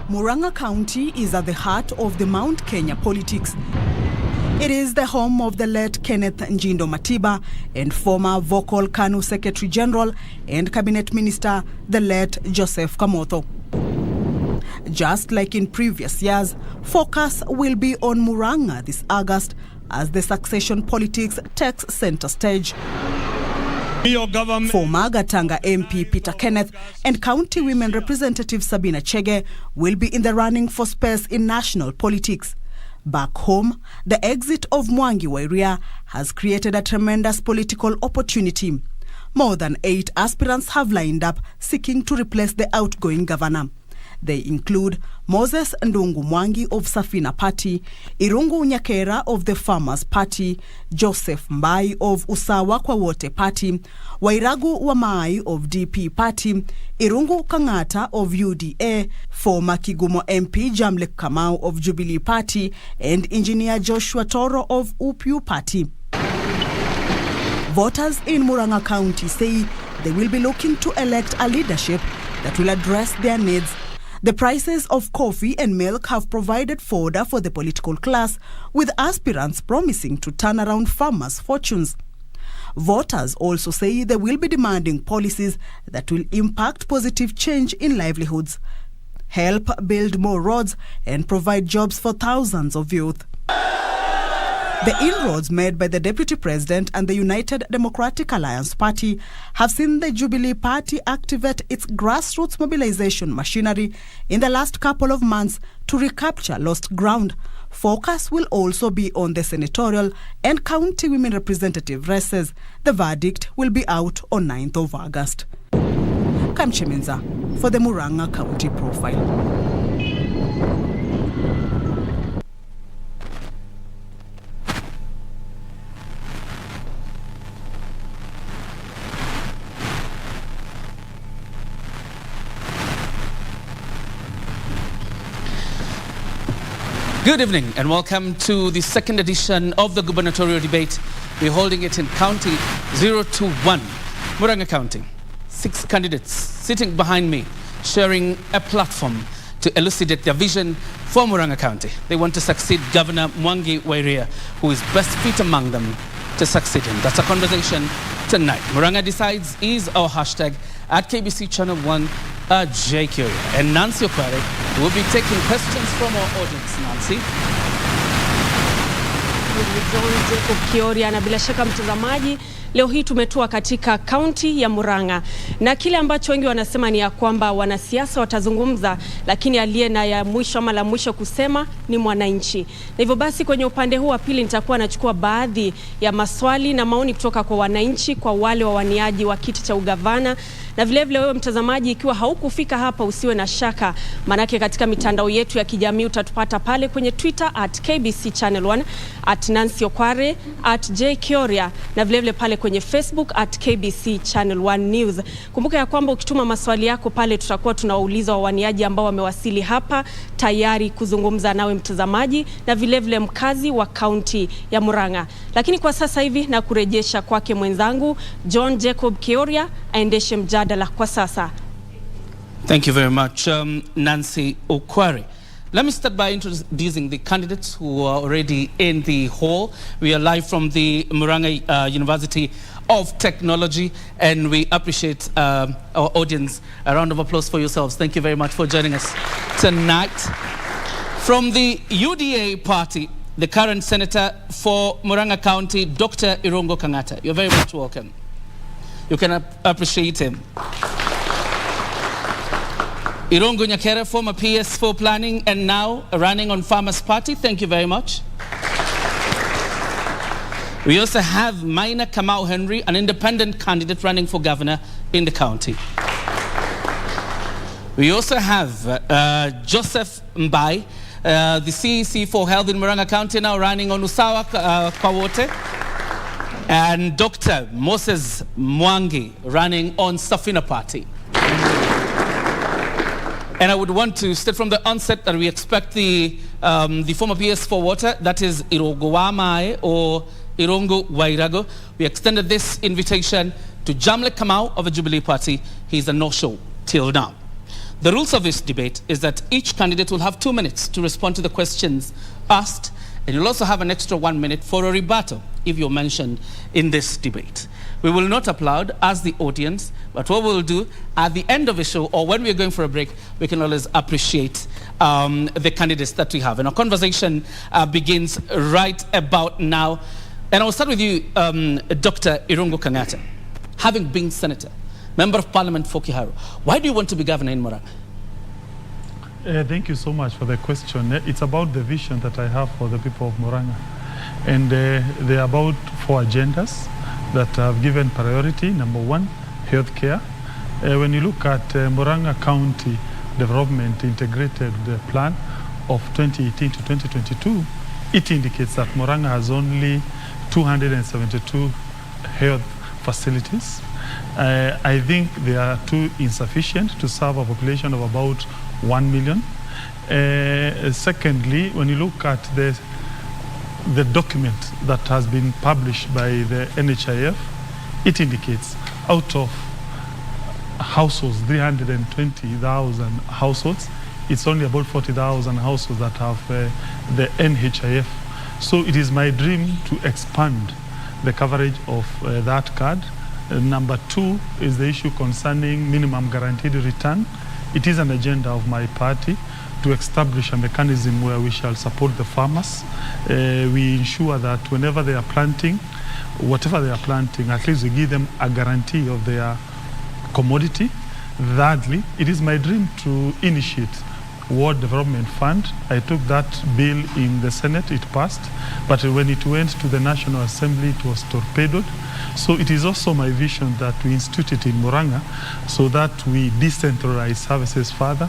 Muranga County is at the heart of the Mount Kenya politics. It is the home of the late Kenneth Njindo Matiba and former vocal KANU Secretary General and Cabinet Minister, the late Joseph Kamotho. Just like in previous years, focus will be on Muranga this August as the succession politics takes center stage. Former Gatanga MP Peter Kenneth and County Women Representative Sabina Chege will be in the running for space in national politics. Back home, the exit of Mwangi Wairia has created a tremendous political opportunity. More than 8 aspirants have lined up seeking to replace the outgoing governor. They include Moses Ndungu Mwangi of Safina Party, Irungu Nyakera of the Farmers Party, Joseph Mbai of Usawa Kwa Wote Party, Wairagu Wamai of DP Party, Irungu Kangata of UDA, former Kigumo MP Jamlek Kamau of Jubilee Party, and Engineer Joshua Toro of UPU Party. Voters in Muranga County say they will be looking to elect a leadership that will address their needs. The prices of coffee and milk have provided fodder for the political class, with aspirants promising to turn around farmers' fortunes. Voters also say they will be demanding policies that will impact positive change in livelihoods, help build more roads, and provide jobs for thousands of youth. The inroads made by the Deputy President and the United Democratic Alliance Party have seen the Jubilee Party activate its grassroots mobilization machinery in the last couple of months to recapture lost ground. Focus will also be on the senatorial and county women representative races. The verdict will be out on 9th of August. Kamchemenza for the Muranga County Profile. Good evening and welcome to the second edition of the gubernatorial debate. We're holding it in County 021, Muranga County. 6 candidates sitting behind me, sharing a platform to elucidate their vision for Muranga County. They want to succeed Governor Mwangi Wairia, who is best fit among them to succeed him. That's a conversation tonight. Muranga Decides is our hashtag at KBC Channel 1. JQ and Nancy Okware will be taking questions from our audience. Nancy. Kioria na bila shaka mtazamaji, leo hii tumetua katika kaunti ya Muranga na kile ambacho wengi wanasema ni ya kwamba wanasiasa watazungumza, lakini aliye na ya mwisho ama la mwisho kusema ni mwananchi. Na hivyo basi kwenye upande huu wa pili nitakuwa nachukua baadhi ya maswali na maoni kutoka kwa wananchi, kwa wale wawaniaji wa kiti cha ugavana. Na vile vile wewe mtazamaji, ikiwa haukufika hapa usiwe na shaka, manake katika mitandao yetu ya kijamii utatupata pale kwenye Twitter @KBC Channel 1, @Nancy Okware, @JKioria, na vile vile pale kwenye Facebook @KBC Channel 1 News. Kumbuka ya kwamba ukituma maswali yako pale tutakuwa tunawauliza wawaniaji ambao wamewasili hapa tayari kuzungumza nawe mtazamaji, na vile vile mkazi wa kaunti ya Muranga. Lakini kwa sasa hivi na kurejesha kwake mwenzangu John Jacob Kioria aendeshe mjadala kwa sasa. Thank you very much, Nancy Okware. Let me start by introducing the candidates who are already in the hall. We are live from the Muranga University of Technology, and we appreciate our audience. A round of applause for yourselves. Thank you very much for joining us tonight. From the UDA party, the current senator for Muranga County, Dr. Irungu Kangata. You're very much welcome. You can appreciate him. Irungu Nyakera, former PS for Planning and now running on Farmers Party. Thank you very much. We also have Maina Kamau Henry, an independent candidate running for governor in the county. We also have Joseph Mbai, the CEC for Health in Muranga County, now running on Usawa Kwa Wote. And Dr. Moses Mwangi running on Safina Party. And I would want to state from the onset that we expect the former PS for water, that is Irungu Wamai or Irungu Wairago. We extended this invitation to Jamlek Kamau of the Jubilee Party. He's a no-show till now. The rules of this debate is that each candidate will have 2 minutes to respond to the questions asked, and you'll also have an extra 1 minute for a rebuttal if you're mentioned in this debate. We will not applaud as the audience, but what we'll do at the end of the show or when we're going for a break, we can always appreciate the candidates that we have. And our conversation begins right about now. And I'll start with you, Dr. Irungu Kang'ata. Having been senator, member of parliament for Kiharu, why do you want to be governor in Murang'a? Thank you so much for the question. It's about the vision that I have for the people of Murang'a. And there are about 4 agendas that I've given priority. Number 1, healthcare. When you look at Murang'a County Development Integrated Plan of 2018 to 2022, it indicates that Murang'a has only 272 health facilities. I think they are too insufficient to serve a population of about 1 million. Secondly, when you look at the document that has been published by the NHIF, it indicates out of households, 320,000 households, it's only about 40,000 households that have the NHIF. So it is my dream to expand the coverage of that card. Number 2 is the issue concerning minimum guaranteed return. It is an agenda of my party to establish a mechanism where we shall support the farmers. We ensure that whenever they are planting, whatever they are planting, at least we give them a guarantee of their commodity. Thirdly, it is my dream to initiate Ward Development Fund. I took that bill in the Senate, it passed, but when it went to the National Assembly, it was torpedoed. So it is also my vision that we institute it in Murang'a so that we decentralize services further.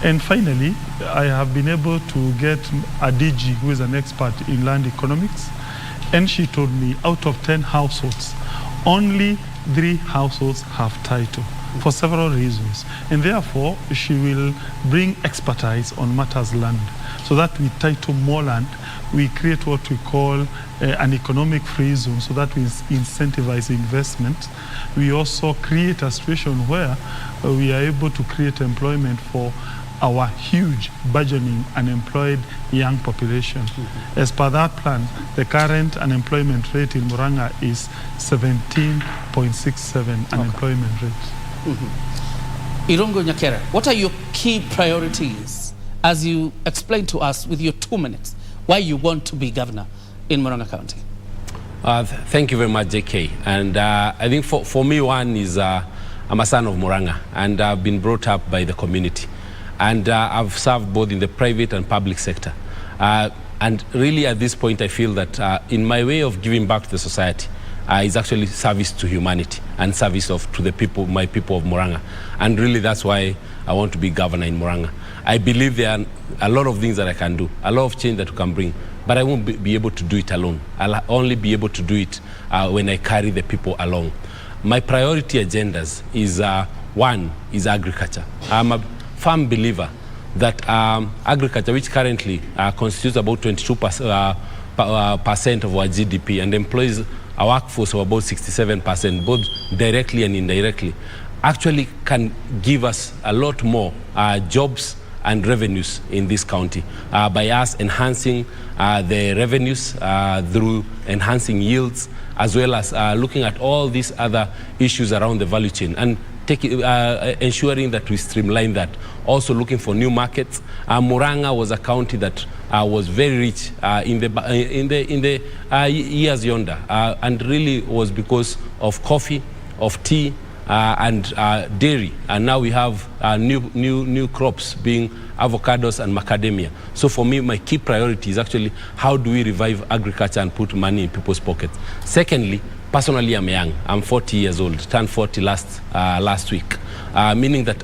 And finally, I have been able to get a DG who is an expert in land economics, and she told me out of 10 households, only 3 households have title for several reasons. And therefore, she will bring expertise on matters land so that we title more land. We create what we call an economic free zone so that we incentivize investment. We also create a situation where we are able to create employment for our huge burgeoning unemployed young population. As per that plan, the current unemployment rate in Murang'a is 17.67 unemployment rate. Irungu Nyakera, what are your key priorities as you explain to us with your 2 minutes why you want to be governor in Murang'a County? Thank you very much, JK. And I think for me, one is I'm a son of Murang'a, and I've been brought up by the community. And I've served both in the private and public sector. And really at this point, I feel that in my way of giving back to the society, is actually service to humanity and service to the people, my people of Murang'a. And really that's why I want to be governor in Murang'a. I believe there are a lot of things that I can do, a lot of change that we can bring, but I won't be able to do it alone. I'll only be able to do it when I carry the people along. My priority agendas is, 1 is agriculture. I'm a firm believer that agriculture, which currently constitutes about 22% of our GDP and employs a workforce of about 67%, both directly and indirectly, actually can give us a lot more jobs and revenues in this county by us enhancing the revenues through enhancing yields, as well as looking at all these other issues around the value chain and ensuring that we streamline that. Also looking for new markets. Murang'a was a county that was very rich in the years yonder, and really was because of coffee, of tea, and dairy. And now we have new crops being avocados and macadamia. So for me, my key priority is actually how do we revive agriculture and put money in people's pockets. Secondly, personally, I'm young. I'm 40 years old. Turned 40 last week, meaning that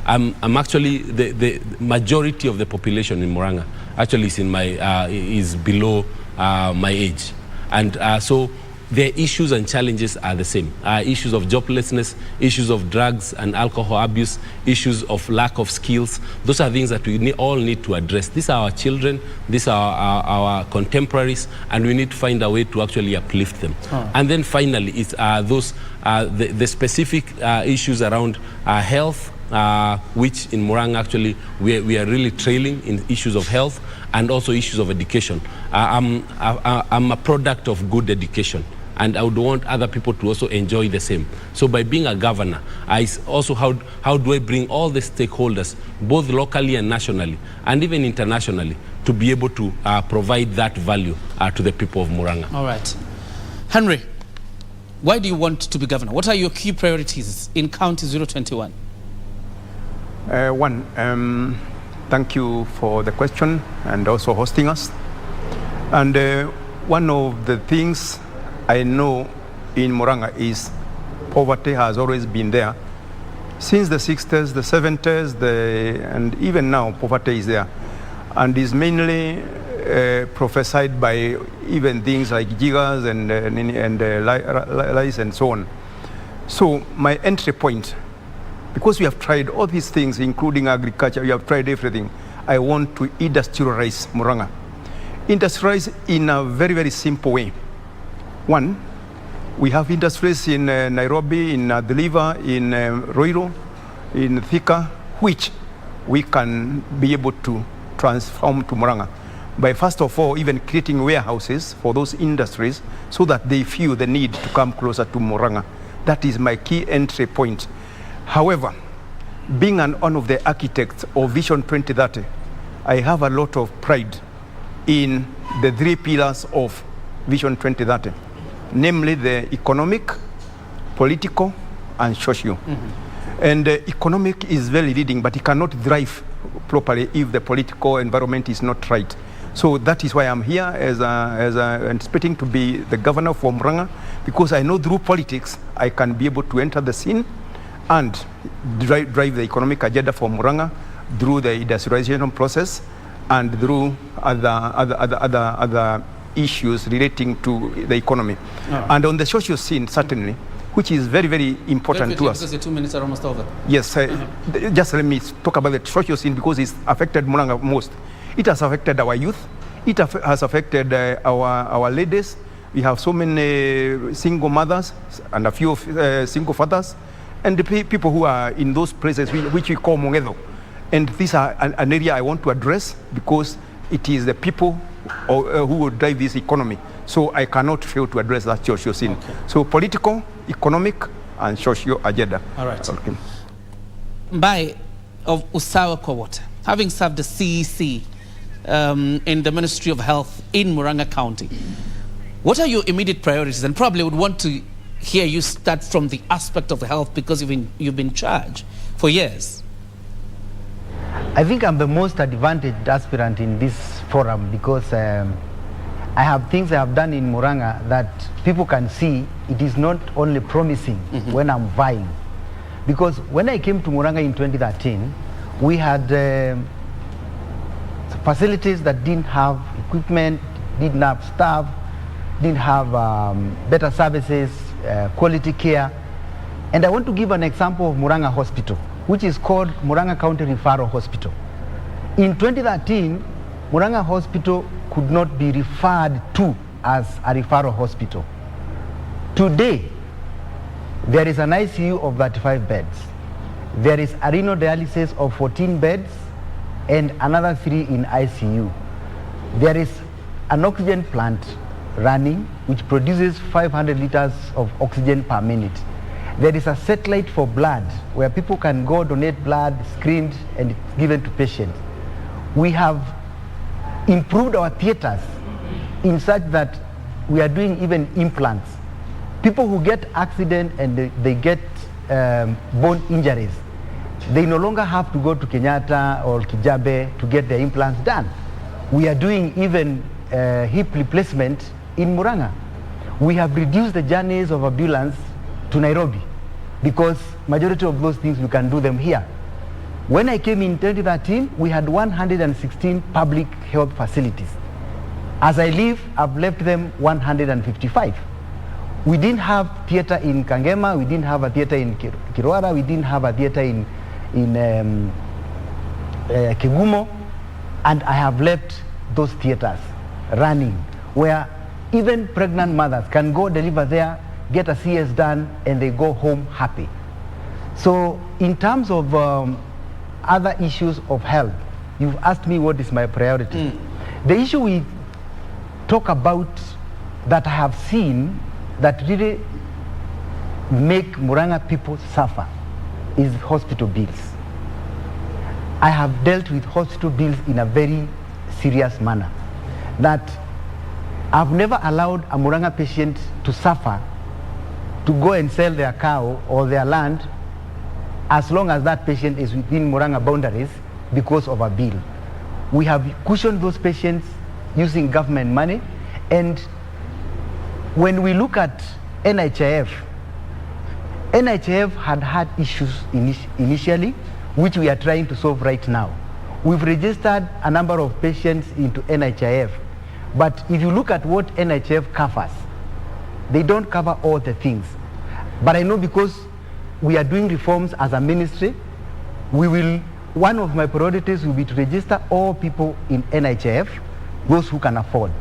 I'm actually the majority of the population in Murang'a actually is below my age, and so the issues and challenges are the same. Issues of joblessness, issues of drugs and alcohol abuse, issues of lack of skills. Those are things that we all need to address. These are our children, these are our contemporaries, and we need to find a way to actually uplift them. And then finally, it's the specific issues around health, which in Muranga actually we are really trailing in issues of health and also issues of education. I'm a product of good education, and I would want other people to also enjoy the same. So by being a governor, I also, how do I bring all the stakeholders, both locally and nationally, and even internationally, to be able to provide that value to the people of Muranga. All right. Henry, why do you want to be governor? What are your key priorities in County 021? Thank you for the question and also hosting us. And one of the things I know in Muranga is poverty has always been there. Since the 60s, the 70s, and even now, poverty is there. And is mainly prophesied by even things like jiggers and lice and so on. So my entry point, because we have tried all these things, including agriculture, we have tried everything, I want to industrialize Muranga. Industrialize in a very, very simple way. One, we have industries in Nairobi, in Deliver, in Roiro, in Thika, which we can be able to transform to Muranga by first of all even creating warehouses for those industries so that they feel the need to come closer to Muranga. That is my key entry point. However, being one of the architects of Vision 2030, I have a lot of pride in the three pillars of Vision 2030, namely the economic, political, and social. And economic is very leading, but it cannot drive properly if the political environment is not right. So that is why I'm here as anticipating to be the governor for Muranga, because I know through politics I can be able to enter the scene and drive the economic agenda for Muranga through the industrialization process and through other issues relating to the economy. And on the social scene, certainly, which is very, very important to us. Because the 2 minutes are almost over. Yes, just let me talk about the social scene because it's affected Muranga most. It has affected our youth. It has affected our ladies. We have so many single mothers and a few single fathers, and the people who are in those places which we call Mongedo. And these are an area I want to address because it is the people who will drive this economy. So I cannot fail to address that social scene. Okay. So political, economic, and social agenda. All right. Okay. Mbai of Usawa Kowota, having served the CEC in the Ministry of Health in Muranga County, what are your immediate priorities? And probably would want to hear you start from the aspect of the health because you've been in charge for years. I think I'm the most advantaged aspirant in this forum because I have things I have done in Muranga that people can see. It is not only promising when I'm vying. Because when I came to Muranga in 2013, we had facilities that didn't have equipment, didn't have staff, didn't have better services, quality care. And I want to give an example of Muranga Hospital, which is called Muranga County Referral Hospital. In 2013, Muranga Hospital could not be referred to as a referral hospital. Today, there is an ICU of 35 beds. There is a renal dialysis of 14 beds and another 3 in ICU. There is an oxygen plant running which produces 500 liters of oxygen per minute. There is a satellite for blood where people can go donate blood, screened, and it's given to patients. We have improved our theaters in such that we are doing even implants. People who get accident and they get bone injuries, they no longer have to go to Kenyatta or Kijabe to get their implants done. We are doing even hip replacement in Muranga. We have reduced the journeys of ambulance to Nairobi because majority of those things we can do them here. When I came in 2013, we had 116 public health facilities. As I leave, I've left them 155. We didn't have theater in Kangema, we didn't have a theater in Kirwara, we didn't have a theater in Kigumo, and I have left those theaters running where even pregnant mothers can go deliver there, get a CS done, and they go home happy. So in terms of other issues of health, you've asked me what is my priority. The issue we talk about that I have seen that really make Murang'a people suffer is hospital bills. I have dealt with hospital bills in a very serious manner. That I've never allowed a Murang'a patient to suffer to go and sell their cow or their land as long as that patient is within Murang'a boundaries because of a bill. We have cushioned those patients using government money, and when we look at NHIF had issues initially, which we are trying to solve right now. We've registered a number of patients into NHIF, but if you look at what NHIF covers, they don't cover all the things. But I know because we are doing reforms as a ministry, one of my priorities will be to register all people in NHIF, those who can afford.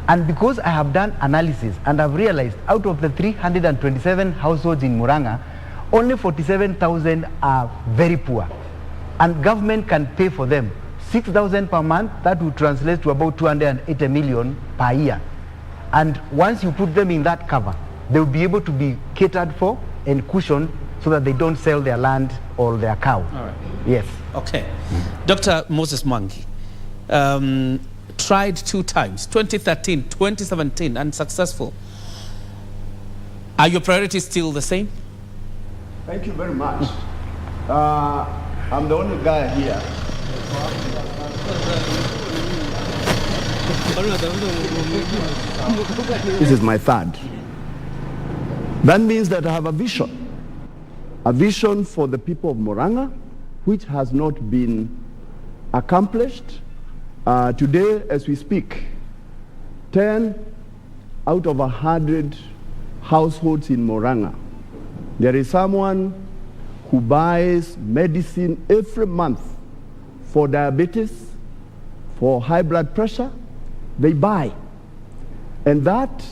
And because I have done analysis and I've realized out of the 327 households in Murang'a, only 47,000 are very poor. And government can pay for them 6,000 per month. That would translate to about 280 million per year. And once you put them in that cover, they will be able to be catered for and cushioned so that they don't sell their land or their cow. All right. Yes. Okay. Dr. Moses Mwangi, tried 2 times, 2013, 2017, unsuccessful. Are your priorities still the same? Thank you very much. I'm the only guy here. This is my third. That means that I have a vision for the people of Murang'a, which has not been accomplished. Today, as we speak, 10 out of 100 households in Murang'a, there is someone who buys medicine every month for diabetes, for high blood pressure. They buy. And that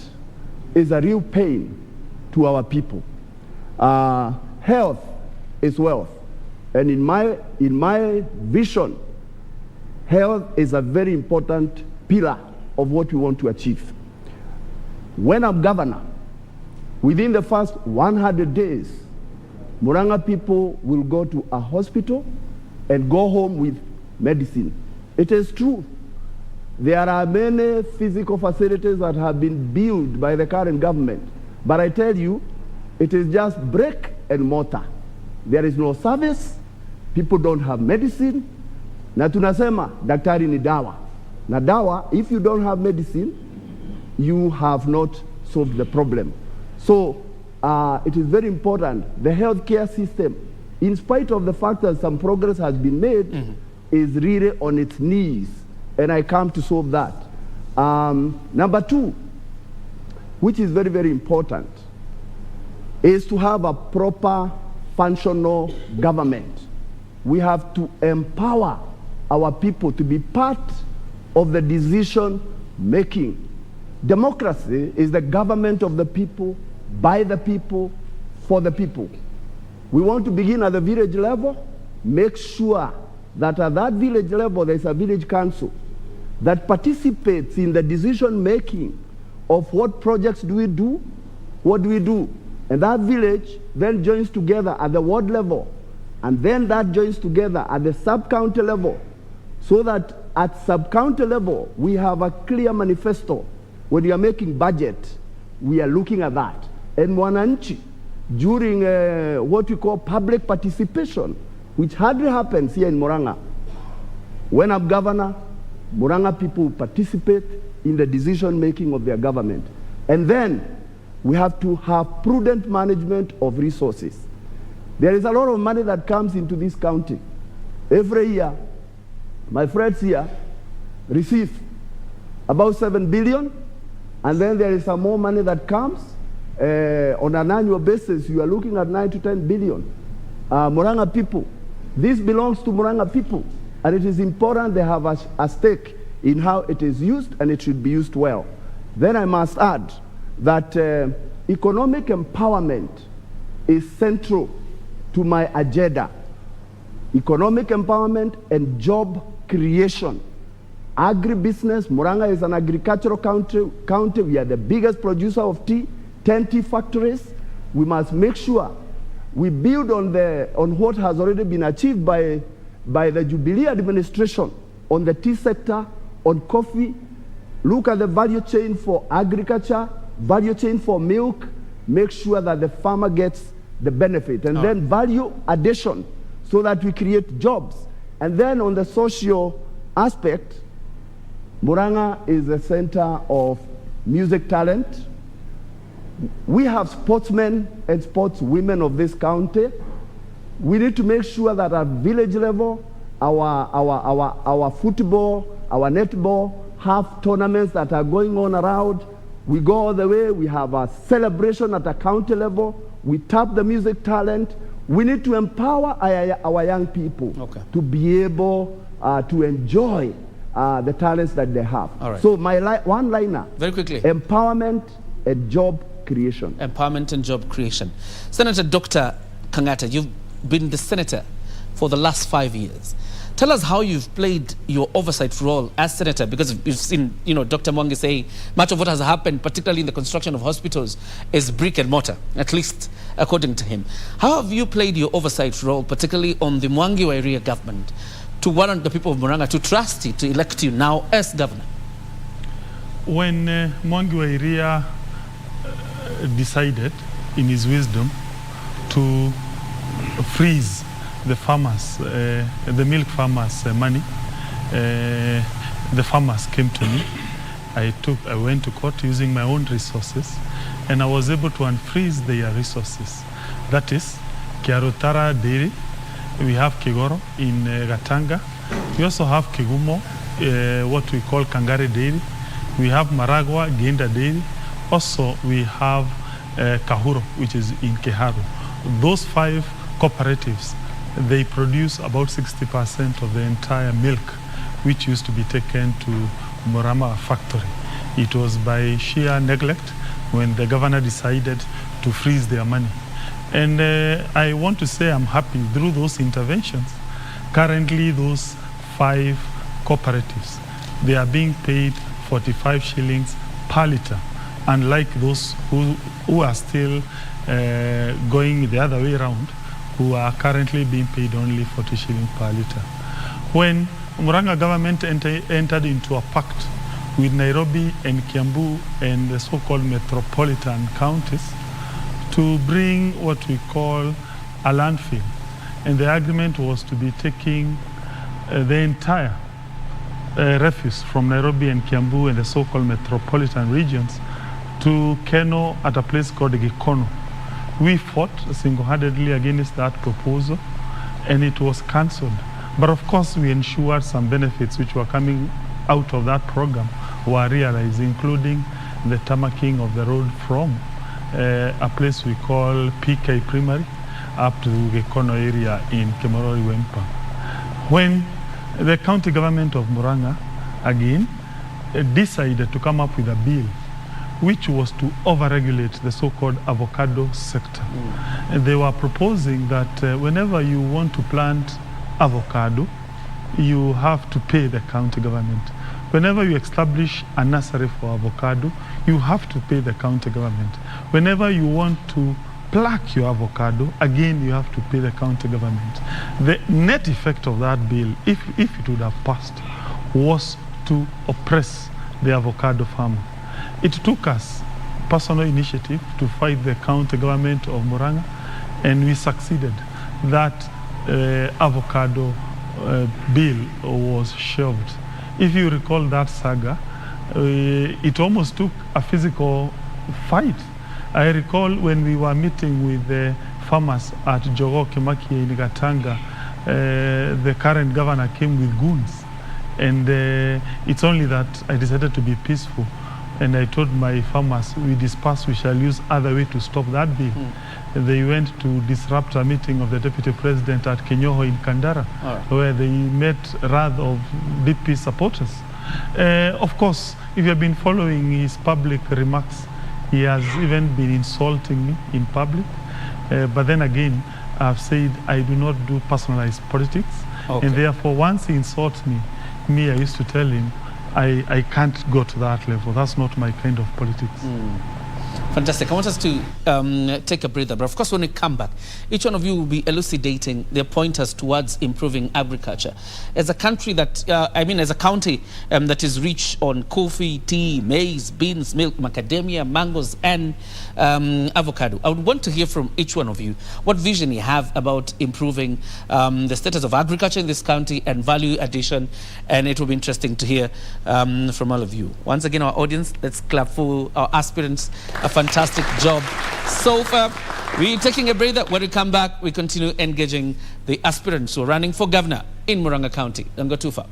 is a real pain to our people. Health is wealth. And in my vision, health is a very important pillar of what we want to achieve. When I'm governor, within the first 100 days, Murang'a people will go to a hospital and go home with medicine. It is true. There are many physical facilities that have been built by the current government. But I tell you, it is just brick and mortar. There is no service. People don't have medicine. Na tunasema daktari ni dawa. Na dawa, if you don't have medicine, you have not solved the problem. So it is very important. The healthcare system, in spite of the fact that some progress has been made, is really on its knees. And I come to solve that. Number 2, which is very, very important, is to have a proper functional government. We have to empower our people to be part of the decision making. Democracy is the government of the people, by the people, for the people. We want to begin at the village level, make sure that at that village level there is a village council that participates in the decision making of what projects do we do, what do we do. And that village then joins together at the ward level, and then that joins together at the sub-county level, so that at sub-county level we have a clear manifesto. When we are making budget, we are looking at that. And Mwananchi, during what we call public participation, which hardly happens here in Murang'a, when I'm governor, Murang'a people participate in the decision making of their government. And then we have to have prudent management of resources. There is a lot of money that comes into this county. Every year, my friends here receive about 7 billion, and then there is some more money that comes. On an annual basis, you are looking at 9 to 10 billion. Murang'a people, this belongs to Murang'a people, and it is important they have a stake in how it is used, and it should be used well. Then I must add that economic empowerment is central to my agenda: economic empowerment and job creation. Agribusiness, Muranga is an agricultural county. We are the biggest producer of tea, 10 tea factories. We must make sure we build on what has already been achieved by the Jubilee administration on the tea sector, on coffee. Look at the value chain for agriculture, value chain for milk. Make sure that the farmer gets the benefit. And then value addition so that we create jobs. And then on the social aspect, Muranga is a center of music talent. We have sportsmen and sportswomen of this county. We need to make sure that at village level, our football, our netball have tournaments that are going on around. We go all the way. We have a celebration at a county level. We tap the music talent. We need to empower our young people to be able to enjoy the talents that they have. All right. So my one-liner. Very quickly. Empowerment and job creation. Empowerment and job creation. Senator Dr. Kangata, you've been the senator for the last 5 years. Tell us how you've played your oversight role as senator, because you've seen, Dr. Mwangi say much of what has happened, particularly in the construction of hospitals, is brick and mortar, at least according to him. How have you played your oversight role, particularly on the Mwangi area government, to warrant the people of Muranga to trust you, to elect you now as governor? When Mwangi area decided, in his wisdom, to freeze the farmers, the milk farmers' money, the farmers came to me. I went to court using my own resources, and I was able to unfreeze their resources. That is Kiarotara Dairy. We have Kigoro in Gatanga. We also have Kigumo, what we call Kangare Dairy. We have Maragwa, Genda Dairy. Also, we have Kahuro, which is in Keharu. Those 5 cooperatives, they produce about 60% of the entire milk, which used to be taken to Murang'a factory. It was by sheer neglect when the governor decided to freeze their money. And I want to say I'm happy through those interventions. Currently, those 5 cooperatives, they are being paid 45 shillings per litre, unlike those who are still going the other way around, who are currently being paid only 40 shillings per litre. When Murang'a government entered into a pact with Nairobi and Kiambu and the so-called metropolitan counties to bring what we call a landfill, and the agreement was to be taking the entire refuse from Nairobi and Kiambu and the so-called metropolitan regions to Keno at a place called Gikono. We fought single-handedly against that proposal, and it was cancelled. But of course, we ensured some benefits which were coming out of that program were realized, including the tarmacking of the road from a place we call PK Primary up to the Gikono area in Kemorori Wempa. When the county government of Murang'a, again, decided to come up with a bill which was to overregulate the so-called avocado sector. And they were proposing that whenever you want to plant avocado, you have to pay the county government. Whenever you establish a nursery for avocado, you have to pay the county government. Whenever you want to pluck your avocado, again, you have to pay the county government. The net effect of that bill, if it would have passed, was to oppress the avocado farmer. It took us personal initiative to fight the county government of Murang'a, and we succeeded. That avocado bill was shelved. If you recall that saga, it almost took a physical fight. I recall when we were meeting with the farmers at Jogo Kimaki in Gatanga, the current governor came with goons. And it's only that I decided to be peaceful. And I told my farmers, we disperse, we shall use other way to stop that bill. They went to disrupt a meeting of the deputy president at Kenyoho in Kandara, where they met wrath of DP supporters. Of course, if you have been following his public remarks, he has even been insulting me in public. But then again, I've said I do not do personalized politics. Okay. And therefore, once he insults me, I used to tell him, I can't go to that level. That's not my kind of politics. Fantastic. I want us to take a breather. But of course, when we come back, each one of you will be elucidating their pointers towards improving agriculture. As a country that, as a county that is rich on coffee, tea, maize, beans, milk, macadamia, mangoes, and avocado, I would want to hear from each one of you what vision you have about improving the status of agriculture in this county and value addition. And it will be interesting to hear from all of you. Once again, our audience, let's clap for our aspirants. A fantastic job so far. We're taking a breather. When we come back, we continue engaging the aspirants who are running for governor in Muranga County. Don't go too far.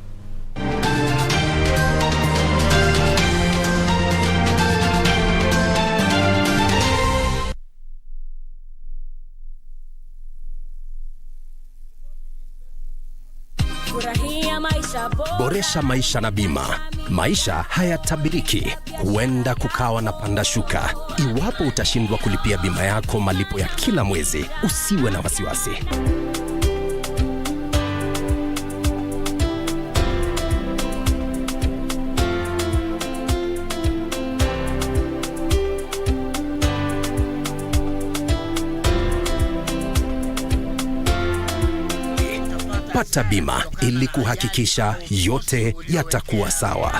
Boresha maisha na bima. Maisha hayatabiriki, huenda kukawa na panda shuka. Iwapo utashindwa kulipia bima yako malipo ya kila mwezi, usiwe na wasiwasi. Pata bima ili kuhakikisha yote yatakuwa sawa.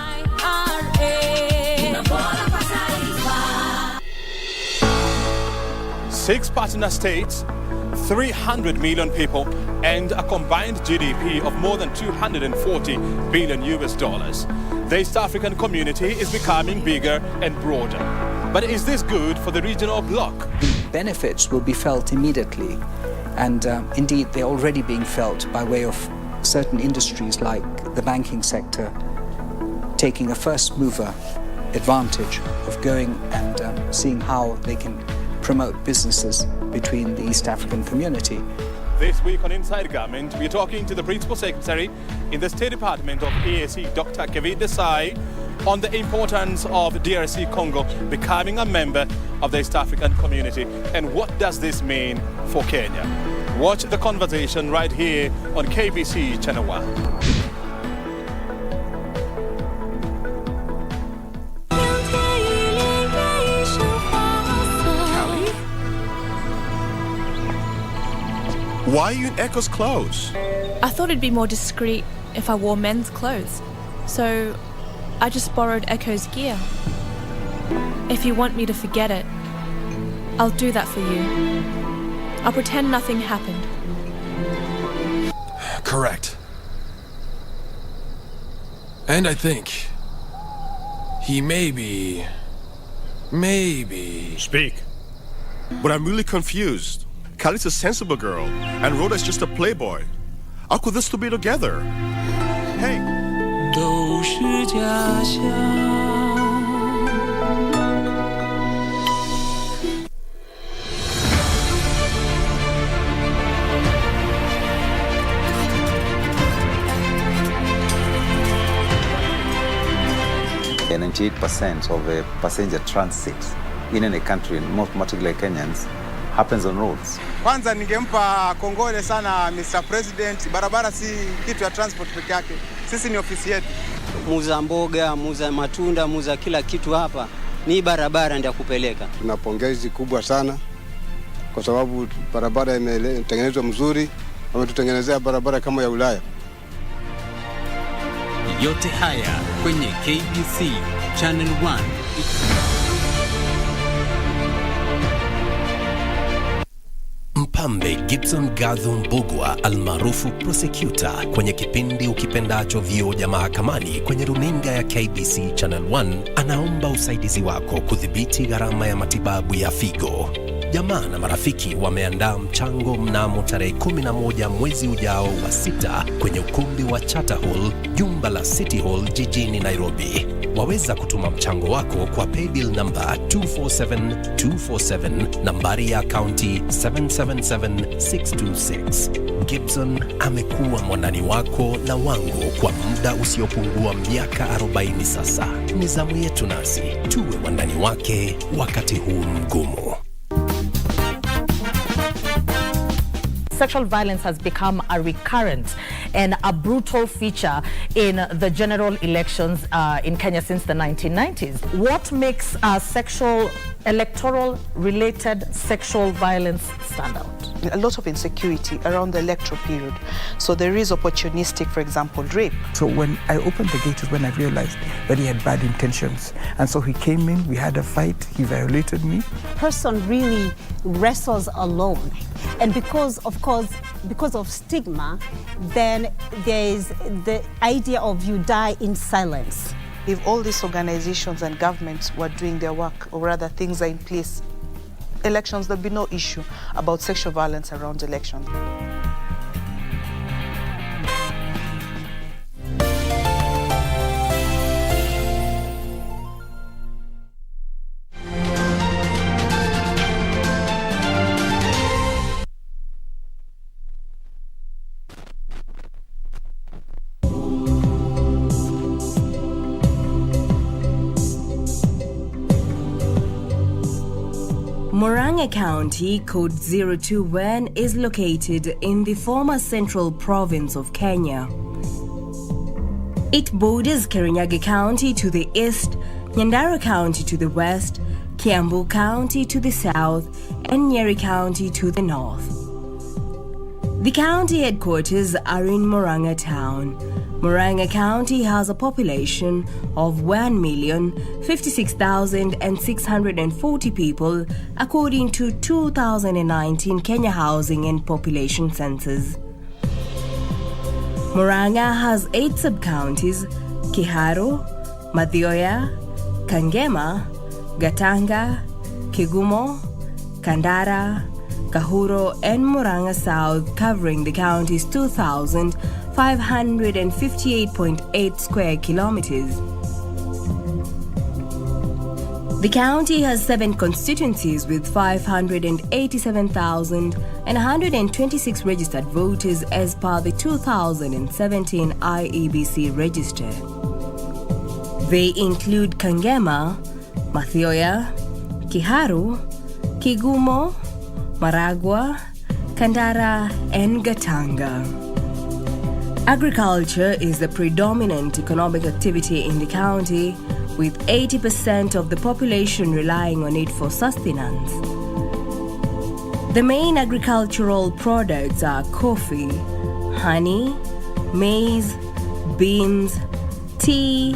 6 partner states, 300 million people, and a combined GDP of more than $240 billion. The East African community is becoming bigger and broader. But is this good for the regional bloc? The benefits will be felt immediately. And indeed, they're already being felt by way of certain industries like the banking sector taking a first mover advantage of going and seeing how they can promote businesses between the East African community. This week on Inside Government, we're talking to the Principal Secretary in the State Department of EAC, Dr. aDecides, on the importance of DRC Congo becoming a member of the East African community and what does this mean for Kenya. Watch the conversation right here on KBC Channel 1. Why are you in Echo's clothes? I thought it'd be more discreet if I wore men's clothes. So I just borrowed Echo's gear. If you want me to forget it, I'll do that for you. I'll pretend nothing happened. Correct. And I think he maybe... Speak. But I'm really confused. Kali's a sensible girl, and Rhoda's just a playboy. How could this two be together? Hey. 都是假象。 98% of the passenger transit in any country, most particularly Kenyans, happens on roads. Kwanza ningempa kongole sana Mr. President. Barabara si kitu ya transport peke yake. Sisi ni ofisi yetu. Muuza mboga, muuza matunda, muuza kila kitu hapa. Ni barabara ndio kupeleka. Tuna pongezi kubwa sana kwa sababu barabara imetengenezwa mzuri. Wametutengenezea barabara kama ya Ulaya. Yote haya kwenye KBC Channel 1. Mpambe Gibson Gathu Mbugua almaarufu prosecutor kwenye kipindi ukipendacho vioja mahakamani kwenye runinga ya KBC Channel 1 anaomba usaidizi wako kudhibiti gharama ya matibabu ya figo. Jamaa na marafiki wameandaa mchango mnamo tarehe 11 mwezi ujao wa 6 kwenye ukumbi wa Charter Hall, jumba la City Hall jijini Nairobi. Waweza kutuma mchango wako kwa paybill number 247247, nambari ya akaunti 777626. Gibson amekuwa mwandani wako na wangu kwa muda usiopungua miaka 40 sasa. Ni zamu yetu nasi tuwe wandani wake wakati huu mgumu. sexual violence has become a recurrent and a brutal feature in the general elections in Kenya since the 1990s. What makes electoral-related sexual violence stand out? A lot of insecurity around the electoral period. So there is opportunistic, for example, rape. So when I opened the gate is when I realized that he had bad intentions. And so he came in, we had a fight, he violated me. Person really wrestles alone. And because of stigma, then there is the idea of you die in silence. If all these organizations and governments were doing their work, or rather things are in place, elections, there'll be no issue about sexual violence around elections. Murang'a County, code 021, is located in the former Central Province of Kenya. It borders Kirinyaga County to the east, Nyandarua County to the west, Kiambu County to the south, and Nyeri County to the north. The county headquarters are in Murang'a town. Murang'a County has a population of 1,056,640 people according to 2019 Kenya Housing and Population Census. Murang'a has 8 sub-counties: Kiharu, Mathioya, Kangema, Gatanga, Kigumo, Kandara, Kahuro, and Murang'a South, covering the county's 2,558.8 square kilometers. The county has 7 constituencies with 587,126 registered voters as per the 2017 IEBC register. They include Kangema, Mathioya, Kiharu, Kigumo, Maragua, Kandara, and Gatanga. Agriculture is the predominant economic activity in the county, with 80% of the population relying on it for sustenance. The main agricultural products are coffee, honey, maize, beans, tea,